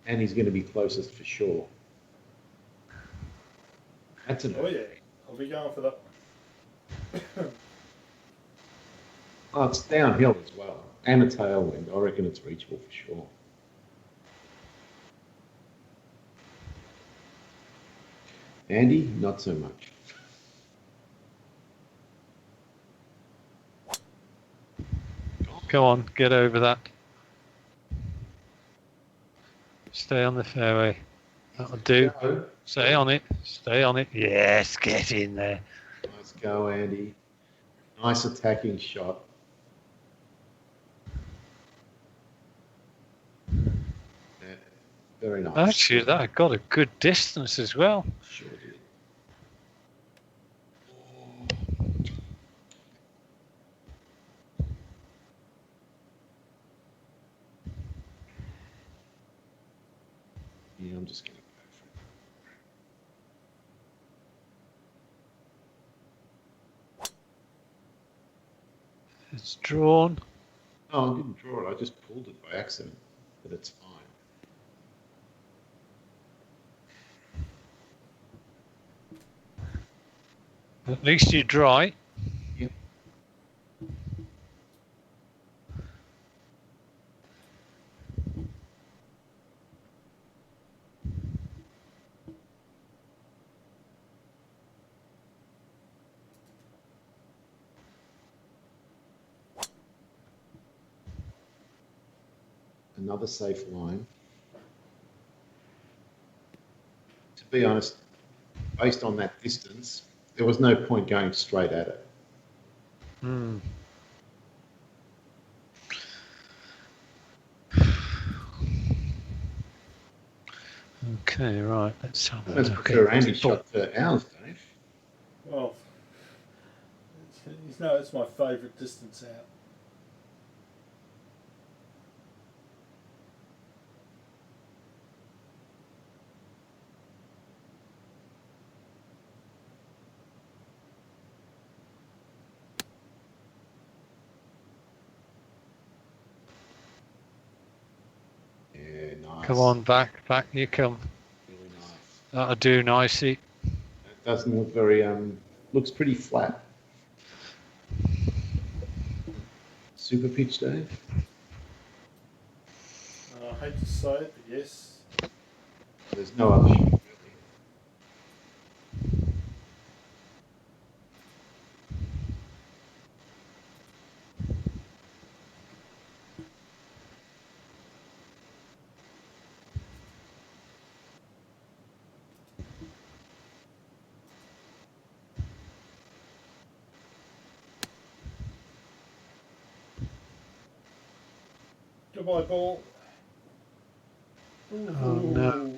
and he's going to be closest for sure. That's an. Oh yeah, I'll be going for that one. Oh, it's downhill as well, and a tailwind. I reckon it's reachable for sure. Andy, not so much. Go on, get over that. Stay on the fairway. That'll do. Go. Stay on it. Stay on it. Yes, get in there. Nice go, Andy. Nice attacking shot. Yeah, very nice. Actually, that got a good distance as well. Sure did. It's drawn. Oh, I didn't draw it. I just pulled it by accident, but it's fine. At least you're dry. Yep. Another safe line. To be honest, based on that distance, there was no point going straight at it. Hmm. Okay, right. Let's have a Let's look. prefer Andy shot to ours, Dave. Well, it's my favourite distance out. Yeah, nice. Come on, back you come. Really nice. That'll do nicely. It doesn't look very, looks pretty flat. Super pitch, Dave? I hate to say it, but yes. There's no other shot, really. Goodbye, ball. Ooh. Oh, no.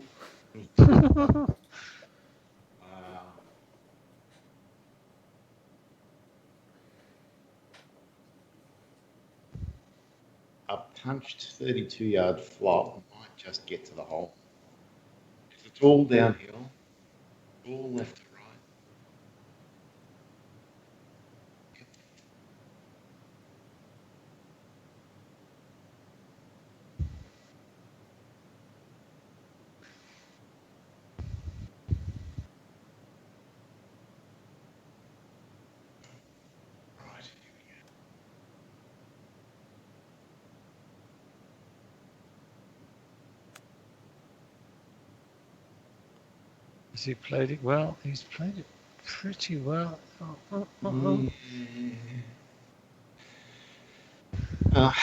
A punched 32-yard flop might just get to the hole. If it's all downhill, all left to right. Right, here we go. Has he played it well? He's played it pretty well. At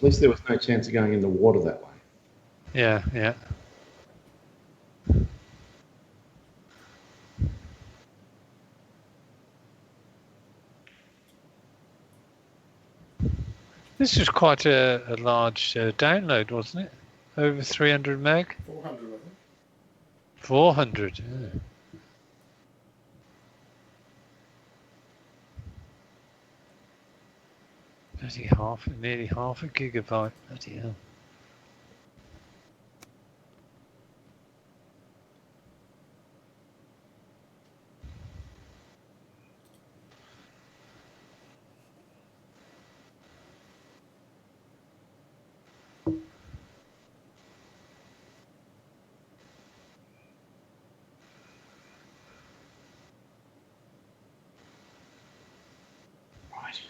least there was no chance of going in the water that way. Yeah, yeah. This was quite a large download, wasn't it? Over 300 meg? 400, I think. 400, yeah. Nearly half a gigabyte. Bloody hell. Right.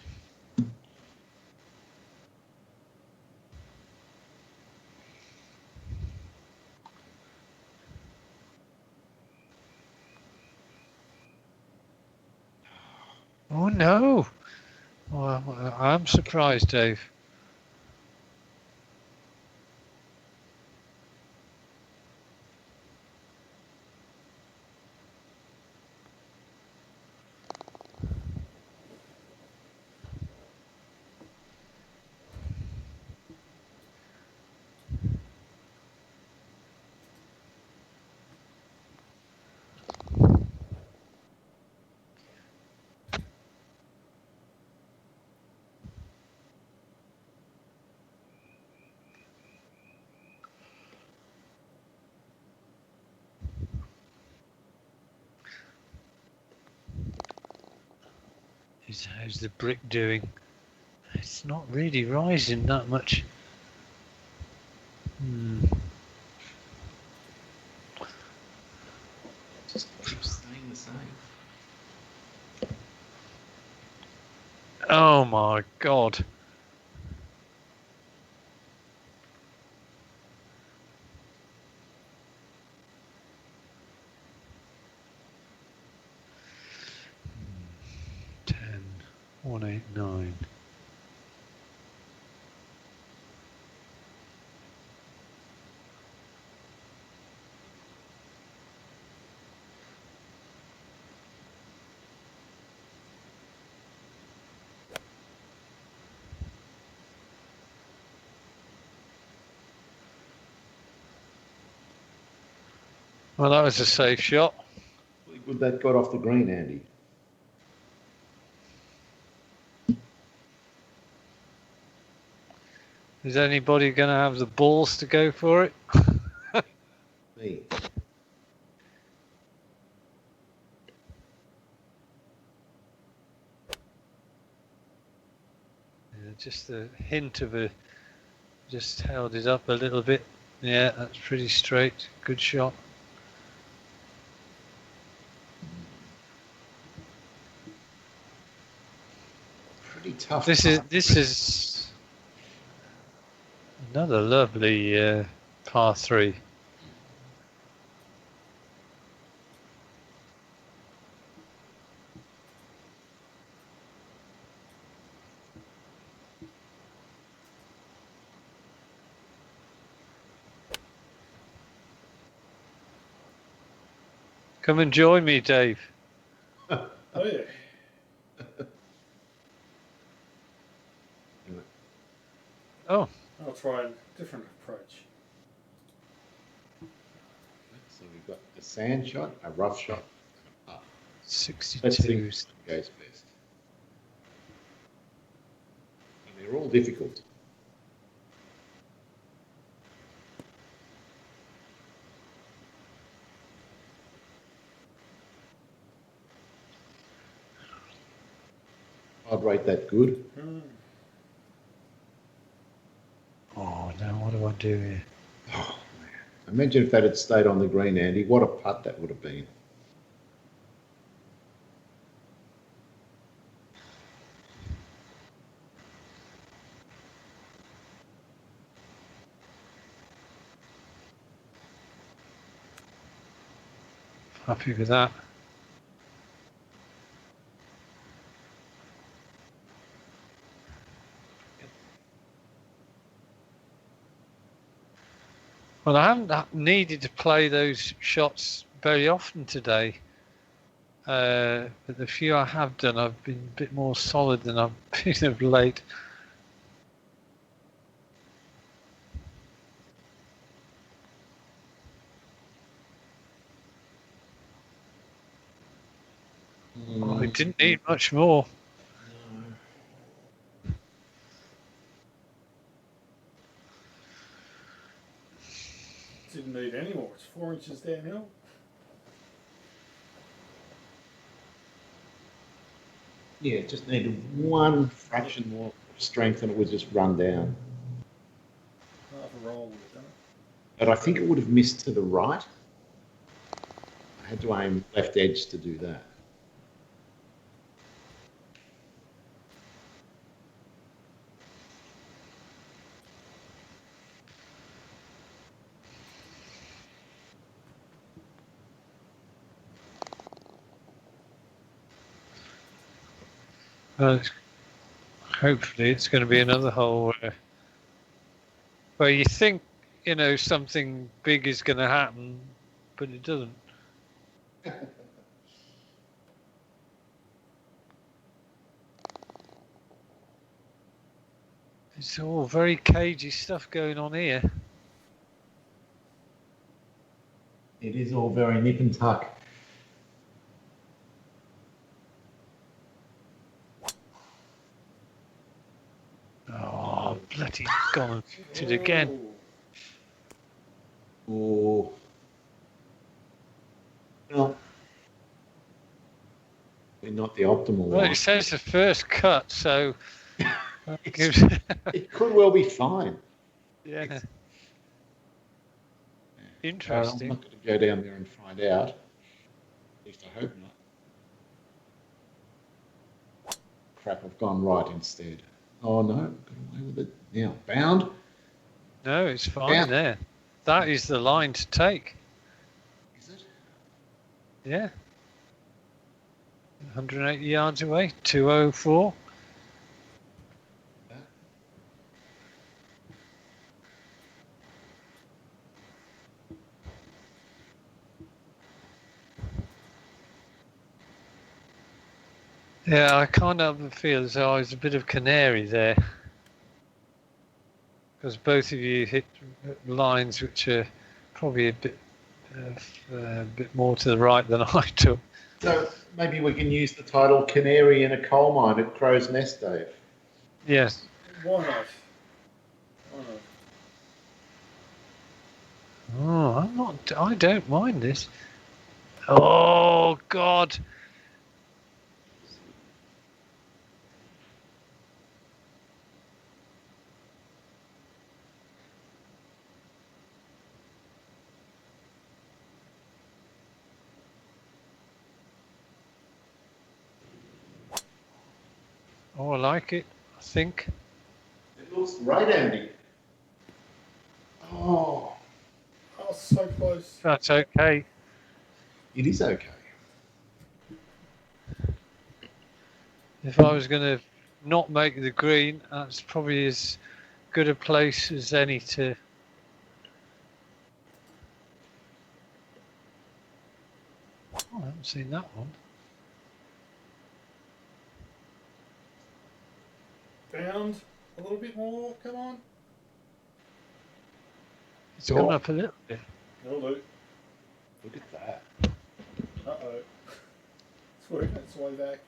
Oh no! Well, I'm surprised, Dave. How's the brick doing? It's not really rising that much. Just keeps staying the same. Oh my God. Ten, 189. Well, that was a safe shot. Good that got off the green, Andy. Is anybody going to have the balls to go for it? Me. Yeah, just a hint of a, just held it up a little bit. Yeah, that's pretty straight. Good shot. Pretty tough. This is another lovely par 3. Come and join me, Dave. Oh yeah. Oh. I'll try a different approach. So we've got a sand shot, a rough shot, 62. Let's see which goes best. And they're all difficult. I'd rate that good. Oh, now what do I do here? Oh, man. Imagine if that had stayed on the green, Andy. What a putt that would have been. Happy with that. Well, I haven't needed to play those shots very often today. But the few I have done, I've been a bit more solid than I've been of late. Oh, it didn't need much more. Didn't need any more. It's 4 inches downhill. Yeah, it just needed one fraction more strength and it would just run down. Half a roll would have done it. But I think it would have missed to the right. I had to aim left edge to do that. Hopefully it's going to be another hole where you think, you know, something big is going to happen, but it doesn't. It's all very cagey stuff going on here. It is all very nip and tuck. Oh, bloody gone to it again. Oh. Well, not the optimal Well, one. it says the first cut, so It could well be fine. Yeah. I'm Interesting. not going to go down there and find out. At least I hope not. Crap, I've gone right instead. Oh no, got away with it. Now, bound. No, it's fine there. That is the line to take. Is it? Yeah. 180 yards away, 204. Yeah, I kind of feel as though I was a bit of canary there. Because both of you hit lines which are probably a bit more to the right than I took. So maybe we can use the title "Canary in a Coal Mine" at Crow's Nest, Dave. Yes. Why not? Why not? Oh, I'm not. I don't mind this. Oh God. Oh, I like it. I think. It looks great, Andy. Oh. Oh, so close. That's okay. It is okay. If I was going to not make the green, that's probably as good a place as any to. Oh, I haven't seen that one. Bound a little bit more. Come on. It's gone up a little bit. That'll do. Look at that. Uh-oh. It's working its way back.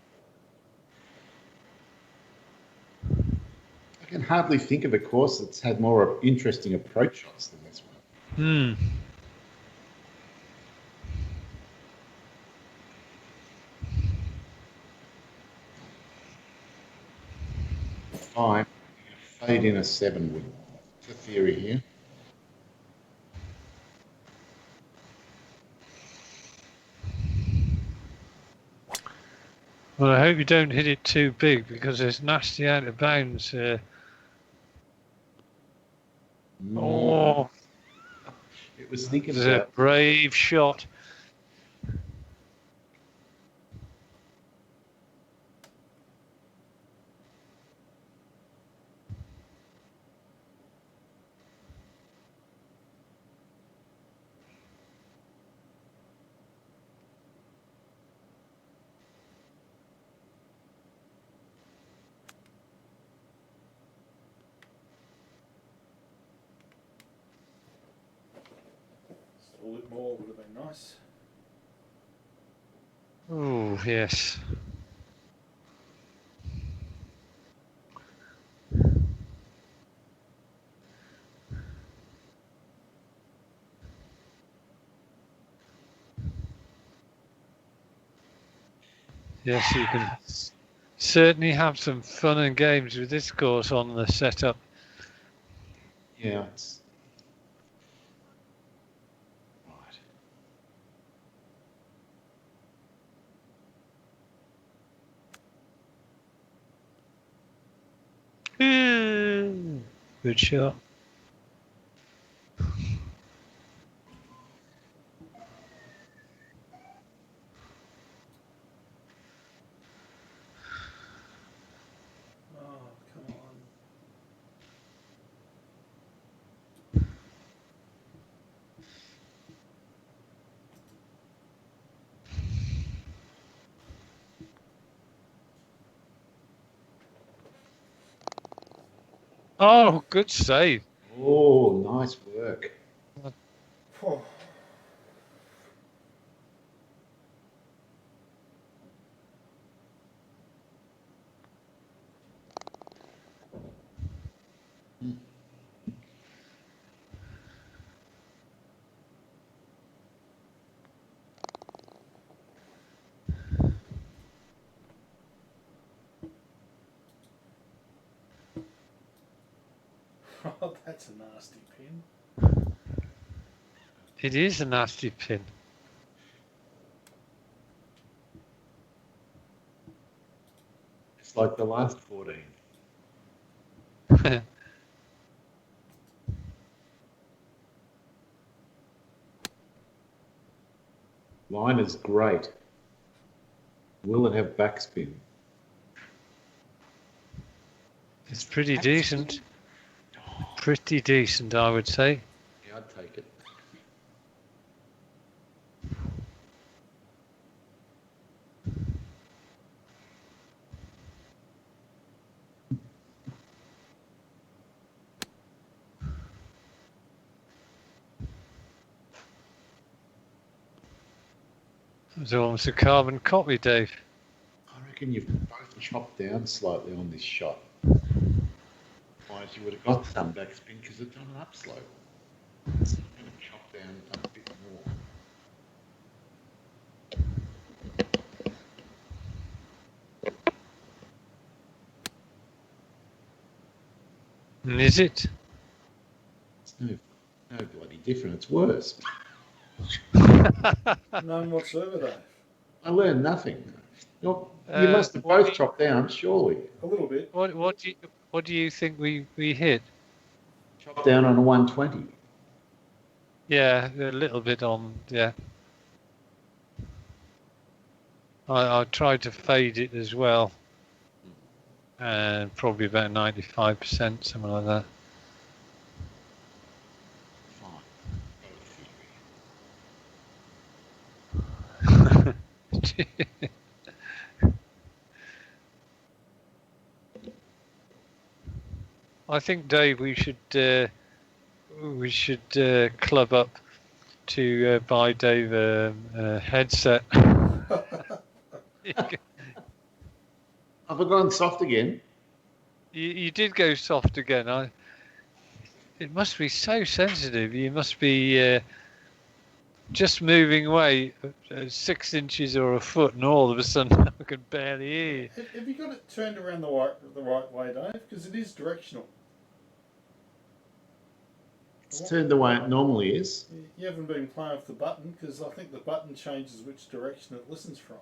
I can hardly think of a course that's had more interesting approach shots than this one. 5. Fade in a 7 with the theory here. Well, I hope you don't hit it too big because there's nasty out of bounds. Oh, it was thinking it's a brave shot. Just a little bit more would have been nice. Oh, yes. Yes, you can certainly have some fun and games with this course on the setup. Yeah, it's right. Good shot. Oh, come on. Oh, good save. Oh, nice work. Oh. Oh, that's a nasty pin. It is a nasty pin. It's like the last 14. Line is great. Will it have backspin? It's pretty decent. Pretty decent, I would say. Yeah, I'd take it. It was almost a carbon copy, Dave. I reckon you've both chopped down slightly on this shot. Otherwise, you would have got some backspin because it's on an upslope. It's going to chop down a bit more. And is it? It's no bloody different. It's worse. None whatsoever, Dave. I learned nothing. You must have both chopped down, surely. A little bit. What do you think we hit? Chopped down on a 120. Yeah, a little bit on. Yeah. I tried to fade it as well, and probably about 95%, something like that. I think, Dave, we should club up to buy Dave a headset. Have I gone soft again? You did go soft again. It must be so sensitive. You must be just moving away 6 inches or a foot, and all of a sudden I can barely hear you. Have you got it turned around the right way, Dave? Because it is directional. It's turned the way it normally is. You haven't been playing with the button, because I think the button changes which direction it listens from.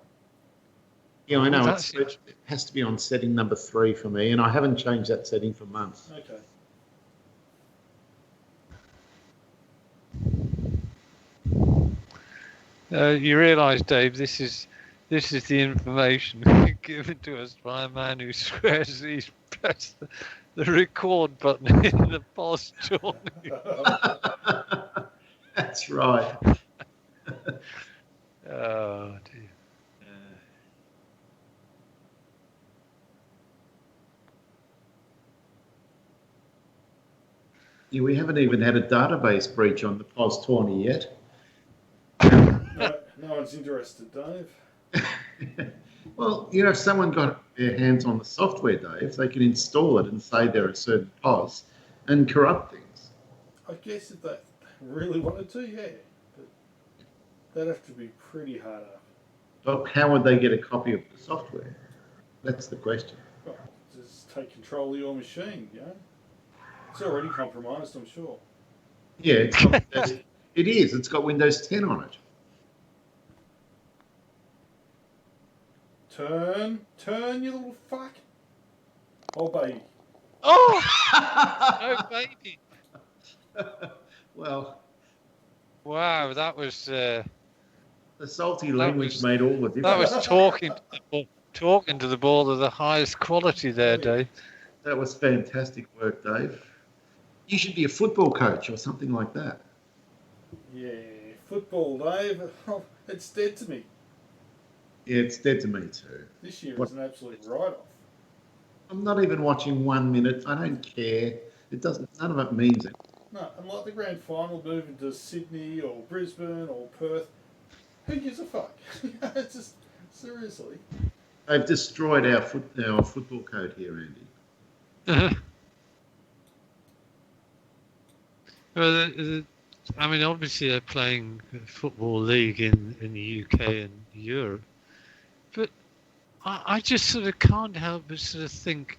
Yeah, I know. It has to be on setting number 3 for me, and I haven't changed that setting for months. Okay. You realise, Dave, this is the information given to us by a man who swears he's pressed the record button in the POS tourney. That's right. Oh dear. Yeah, we haven't even had a database breach on the POS tourney yet. No one's interested, Dave. Well, if someone got their hands on the software, Dave, they can install it and say they're a certain POS and corrupt things. I guess if they really wanted to, yeah. But that'd have to be pretty hard up. But how would they get a copy of the software? That's the question. Well, just take control of your machine, It's already compromised, I'm sure. Yeah, it is. It's got Windows 10 on it. Turn, you little fuck. Oh, baby. Oh! Oh, baby. Well. Wow, that was... the salty language made all the difference. That was talking to the ball of the highest quality there, Dave. That was fantastic work, Dave. You should be a football coach or something like that. Yeah, football, Dave. It's dead to me. Yeah, it's dead to me too. This year was an absolute write-off. I'm not even watching 1 minute. I don't care. It doesn't. None of it means it. No, and like the grand final moving to Sydney or Brisbane or Perth, who gives a fuck? It's just seriously. They've destroyed our football code here, Andy. Well, I mean, obviously they're playing football league in the UK and Europe, but I just sort of can't help but sort of think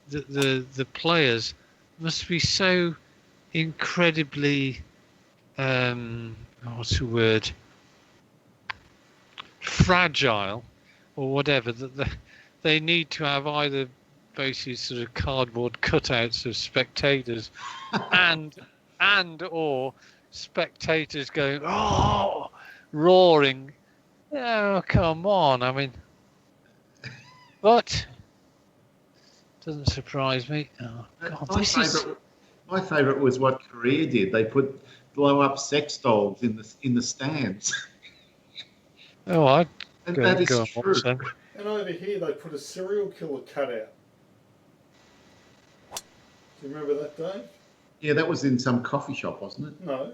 that the players must be so incredibly, what's the word? Fragile, or whatever, that they need to have either basically sort of cardboard cutouts of spectators and or spectators going, oh, roaring. Oh, come on. I mean, but doesn't surprise me. Oh, God, my favourite was what Korea did. They put blow up sex dolls in the stands. Oh, I'd and go, that is go true. And over here they put a serial killer cutout. Do you remember that, Dave? Yeah, that was in some coffee shop, wasn't it? No.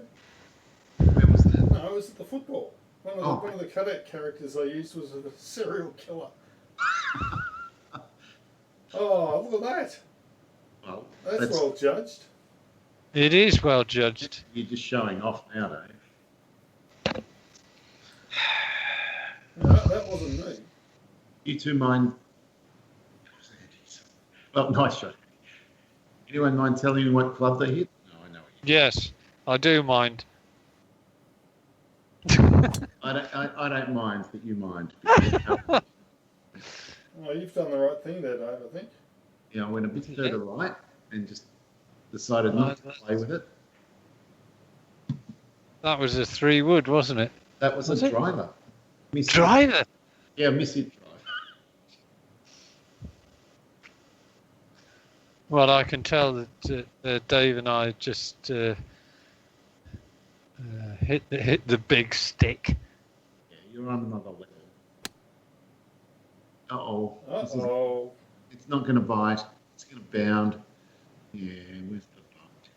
Where was that? No, it was at the football. One of the cutout characters I used was a serial killer. Oh, look at that. Well, that's well judged. It is well judged. You're just showing off now, Dave. No, that wasn't me. You two mind? Well, nice shot. Anyone mind telling me what club they hit? No, I know. Yes, I do mind. I don't mind, but you mind. Well, you've done the right thing there, Dave, I think. Yeah, I went a bit further right and just decided not to play with it. That was a 3-wood, wasn't it? That was a driver. Driver? Yeah, miss-hit driver. Well, I can tell that Dave and I just hit the big stick. Yeah, you're on another level. Uh-oh. Uh-oh. It's not going to bite. It's going to bound. Yeah, where's the bite?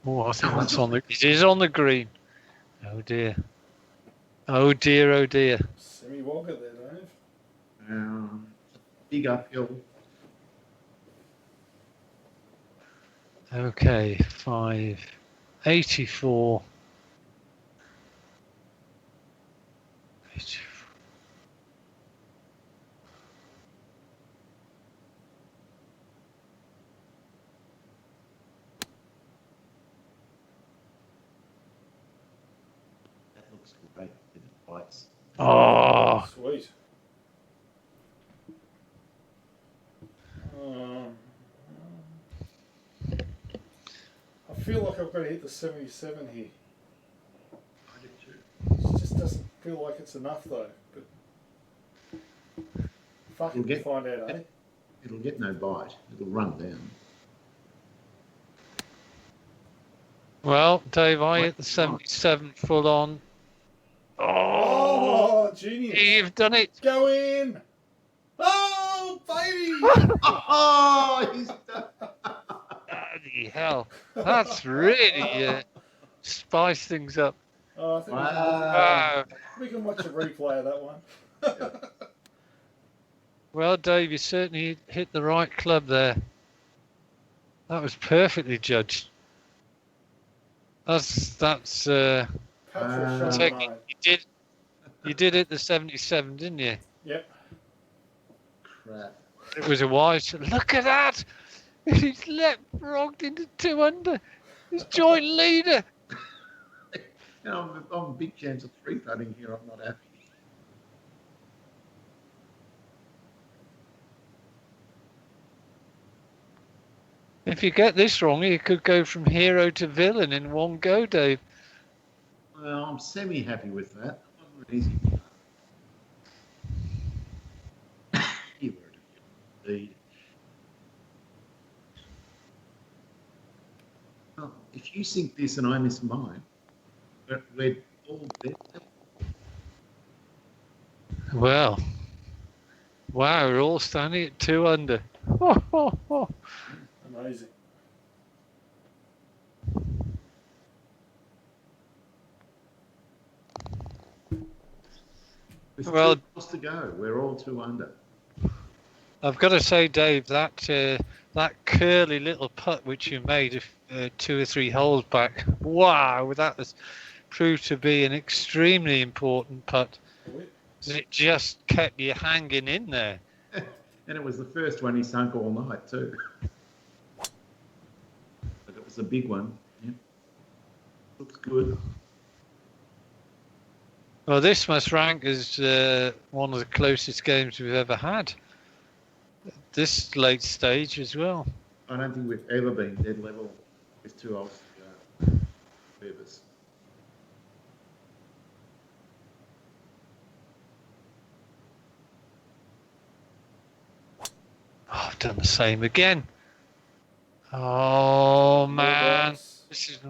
Oh, I think that's on the... It is on the green. Oh, dear. Oh, dear, oh, dear. Semi-wogger there, Dave. Big uphill. Okay, 584. 84. That looks great with the bites. Oh, sweet. I feel like I've got to hit the 77 here. I do too. It just doesn't feel like it's enough though. But fucking find out, eh? It'll get no bite. It'll run down. well, Dave, I hit the 77 full on. Oh, genius. You've done it. Go in. Oh, baby. Oh, he's done. Bloody hell. That's really spiced things up. Oh, I think Wow. we can watch a replay of that one. Well, Dave, you certainly hit the right club there. That was perfectly judged. That's you did it the 77, didn't you? Yep. Crap. It was a wise. Look at that! He's rocked into 2 under. He's joint leader. You know, I'm a big chance of 3-putting here. I'm not happy. If you get this wrong, you could go from hero to villain in one go, Dave. Well, I'm semi-happy with that. Easy. You were indeed. Well, if you sink this and I miss mine, we're all dead. Well, wow, we're all standing at 2 under. Amazing. Well, 2 holes to go. We're all 2 under. I've got to say, Dave, that curly little putt which you made 2 or 3 holes back, wow, that has proved to be an extremely important putt. It just kept you hanging in there. And it was the first one he sunk all night too. But it was a big one. Yeah. Looks good. Well, this must rank as one of the closest games we've ever had. This late stage as well. I don't think we've ever been dead level with 2 holes to go. Three of us. Oh, I've done the same again. Oh man, this is.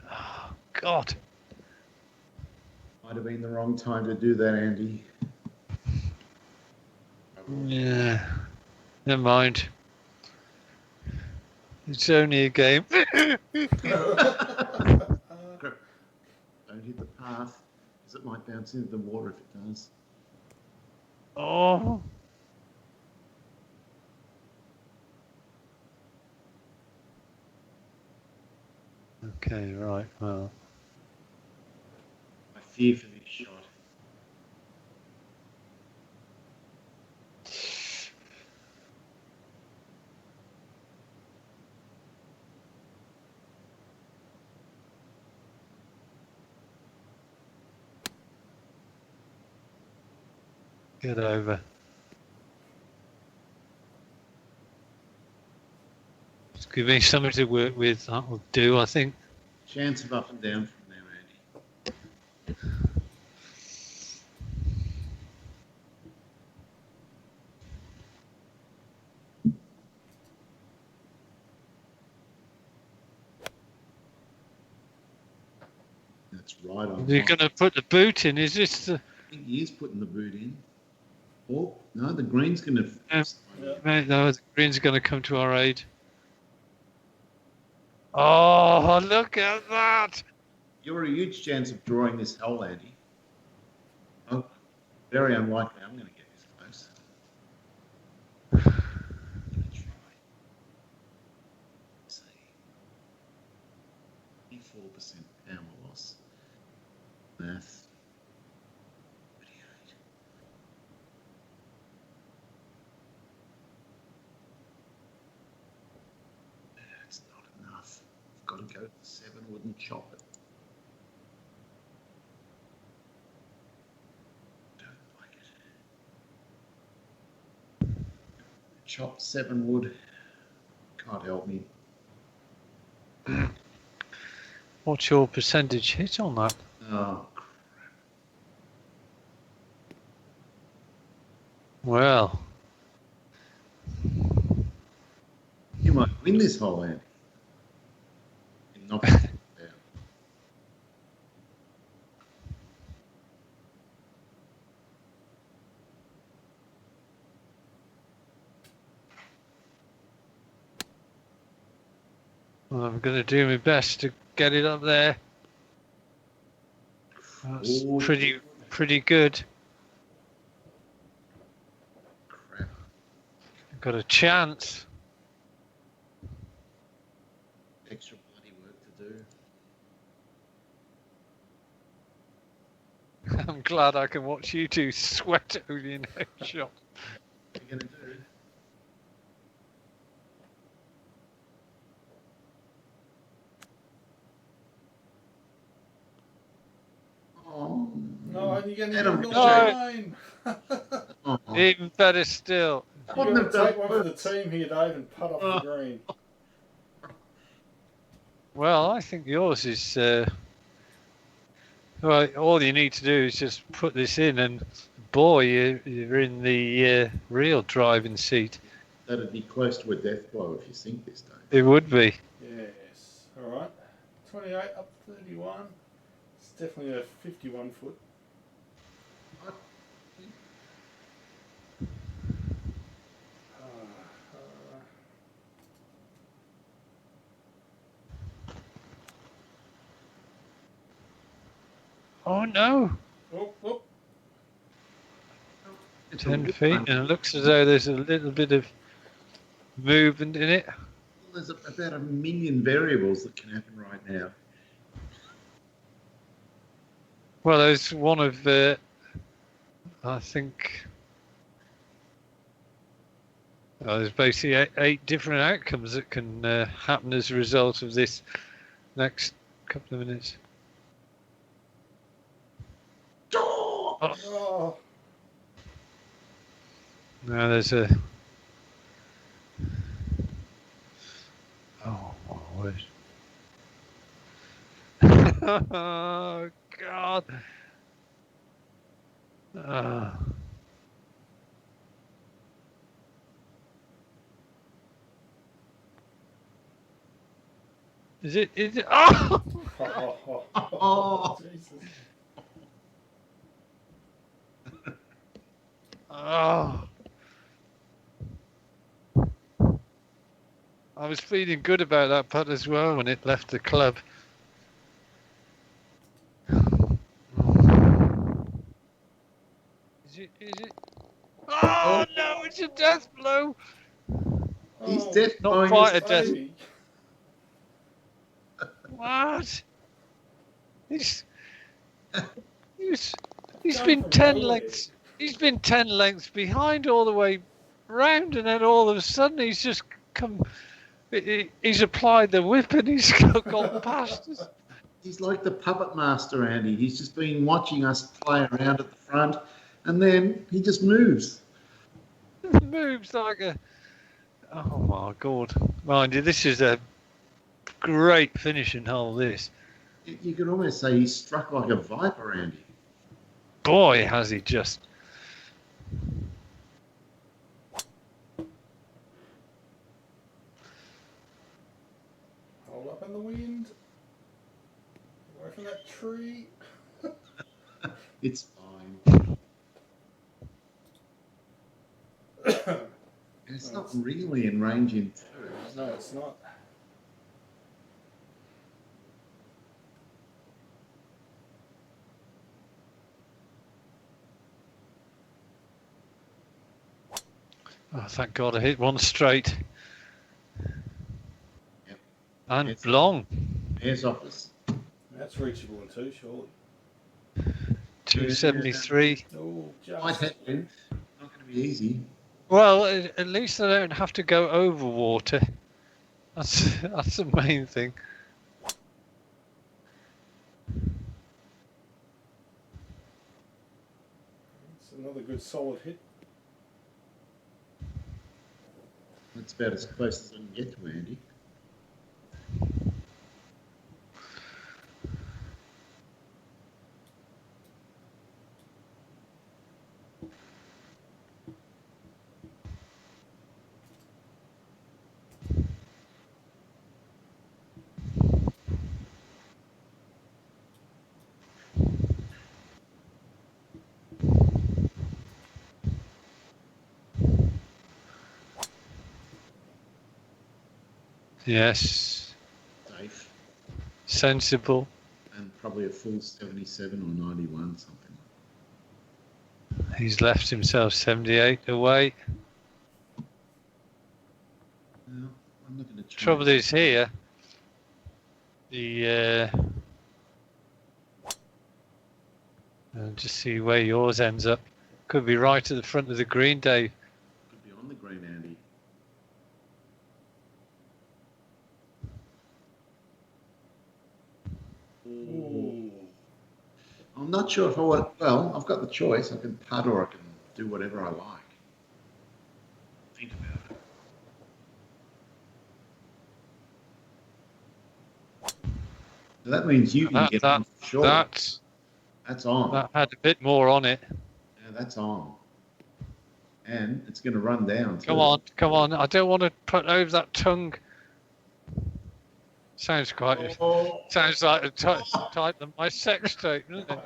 Oh God. Might have been the wrong time to do that, Andy. Yeah. Never mind. It's only a game. Don't hit the path, because it might bounce into the water if it does. Oh. Okay, right. Well. I fear for this shot. Get over. Just give me something to work with. That will do, I think. Chance of up and down from there, Andy. That's right on. You're going to put the boot in, is this the... I think he is putting the boot in. Oh, no, the green's going to... No, the green's going to come to our aid. Oh, look at that! You're a huge chance of drawing this hole, Andy. Oh, very unlikely I'm going to get this close. Let's try. Let's see. 84% power loss. Math. 38. That's not enough. I've got to go to the 7 wood and chop it. Chop 7 wood. Can't help me. What's your percentage hit on that? Oh, crap. Well. You might win this hole, Andy. And knock it down. Well, I'm going to do my best to get it up there. That's pretty good. Crap. I've got a chance. Extra bloody work to do. I'm glad I can watch you two sweat over your next shot. What are you going to do? Oh, no, you're going to get no. Even better still. You're going to take one for the team here, Dave, and putt off the green. Well, I think yours is... well, all you need to do is just put this in and boy, you're in the real driving seat. That'd be close to a death blow if you sink this, Dave. It would be. Yes. All right. 28 up 31. It's definitely a 51 foot. Oh no! Oh. 10 feet, and it looks as though there's a little bit of movement in it. Well, there's about 1 million variables that can happen right now. Well, there's one of I think there's basically eight different outcomes that can happen as a result of this next couple of minutes. Oh. Now there's a... Oh, my word. Oh, God. Is it? Oh! Oh, Jesus. Oh. I was feeling good about that putt as well when it left the club. Is it? Oh, no, it's a death blow. He's death Not blowing quite his a death. Baby. What? He's been 10 lengths. He's been 10 lengths behind all the way round, and then all of a sudden he's just come. He's applied the whip and he's gone past us. He's like the puppet master, Andy. He's just been watching us play around at the front, and then he just moves. Moves like a... Oh, my God. Mind you, this is a great finishing hole, this. You could almost say he's struck like a viper, Andy. Boy, has he just... Hold up in the wind. Away from that tree. It's fine. And it's not really in range in two. No, it's not. Oh, thank God I hit one straight. Yep. And It's long. Mayor's office. That's reachable in two, surely. 273. Oh, Might just. happen. Not going to be easy. Well, at least I don't have to go over water. That's the main thing. It's another good solid hit. That's about as close as I can get to Andy. Yes. Safe. Sensible. And probably a full 77 or 91, something like He's left himself 78 away. that. No, I'm not going to try. Trouble is here. The just see where yours ends up. Could be right at the front of the green, Dave. Could be on the green, Andy. Ooh. I'm not sure if I want. Well, I've got the choice. I can putt or I can do whatever I like. Think about it. So that means you can get on for sure. That's on. That had a bit more on it. Yeah, that's on. And it's going to run down. Come on. I don't want to put over that tongue. Sounds quite. Sounds like a type of my sex tape, doesn't it?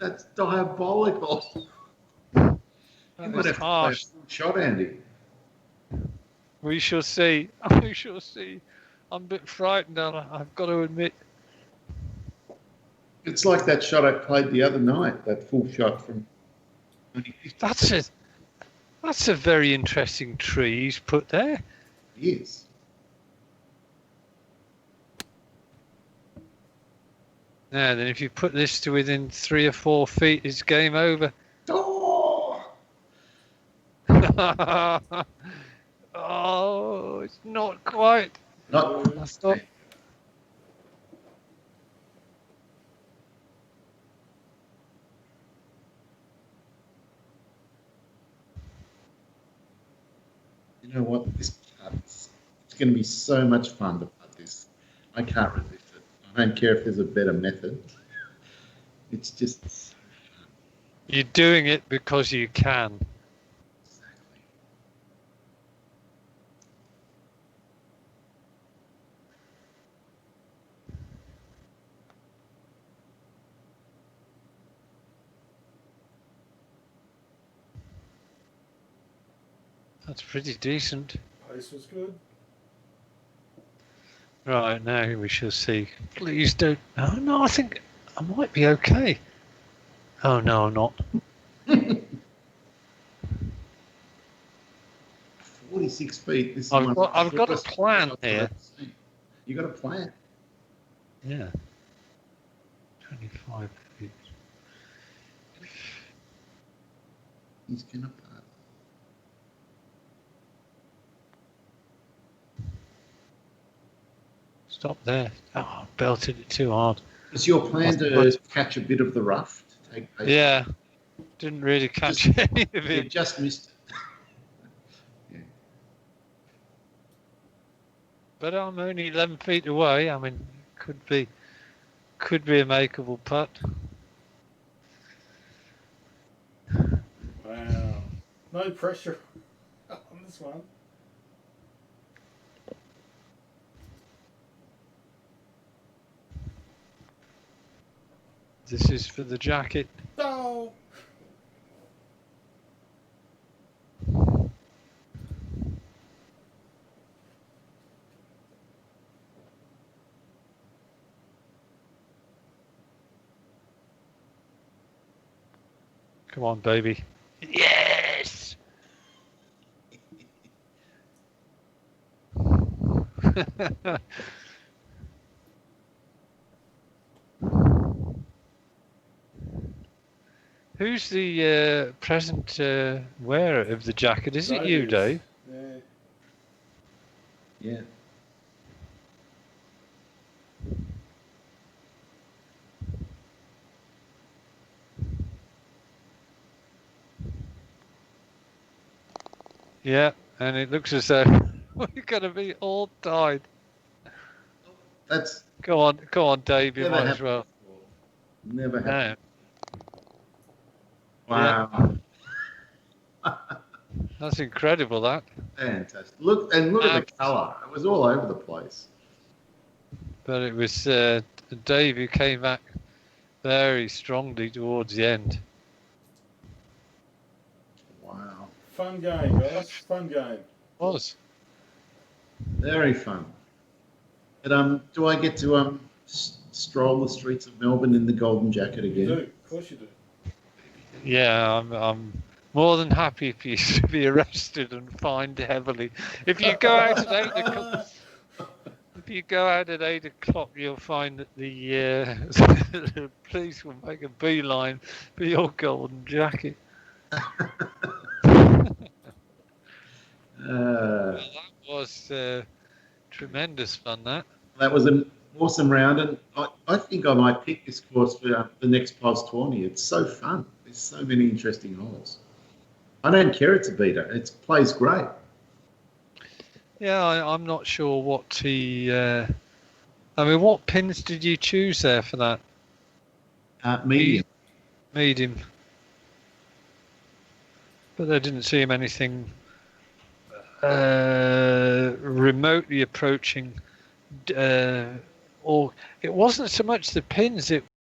That's diabolical. You might have to play a full shot, Andy. We shall see. We shall see. I'm a bit frightened, I've got to admit. It's like that shot I played the other night, that full shot from... That's a very interesting tree he's put there. Yes. Now then, if you put this to within 3 or 4 feet, it's game over. Oh! Oh, it's not quite. Not. That's not. You know what? This putt's, it's going to be so much fun to putt this. I can't resist it. I don't care if there's a better method. It's just so fun. You're doing it because you can. Exactly. That's pretty decent. Pace was good. Right, now we shall see. Please don't. Oh, no, I think I might be okay. Oh, no, I'm not. 46 feet. This is I've got a plan here. You got a plan? Yeah. 25 feet. He's going to putt. Stop there. Oh, I belted it too hard. Is your plan to catch a bit of the rough? To take pace? Yeah. Didn't really catch any of You it. just missed it. Yeah. But I'm only 11 feet away. I mean, could be a makeable putt. Wow. No pressure on this one. This is for the jacket. No. Come on, baby. Yes! Who's the present wearer of the jacket? Is it you, Dave? Yeah. Yeah. Yeah, and it looks as though we're going to be all tied. That's Go on, Dave. You never might as happened well. before. Never happened. No, Wow. that's incredible. That. Fantastic. Look at the colour. It was all over the place. But it was Dave who came back very strongly towards the end. Wow. Fun game, guys. Fun game. Was. Very fun. But do I get to stroll the streets of Melbourne in the golden jacket again? You do. Of course you do. Yeah, I'm more than happy for you to be arrested and fined heavily. If you go out at 8 o'clock, you'll find that the police will make a beeline for your golden jacket. Well, that was tremendous fun. That was an awesome round, and I think I might pick this course for the next POS tourney. It's so fun. There's so many interesting holes. I don't care it's a beater. It plays great. Yeah, I'm not sure what what pins did you choose there for that? Medium. Medium. But there didn't seem anything remotely approaching, or it wasn't so much the pins. It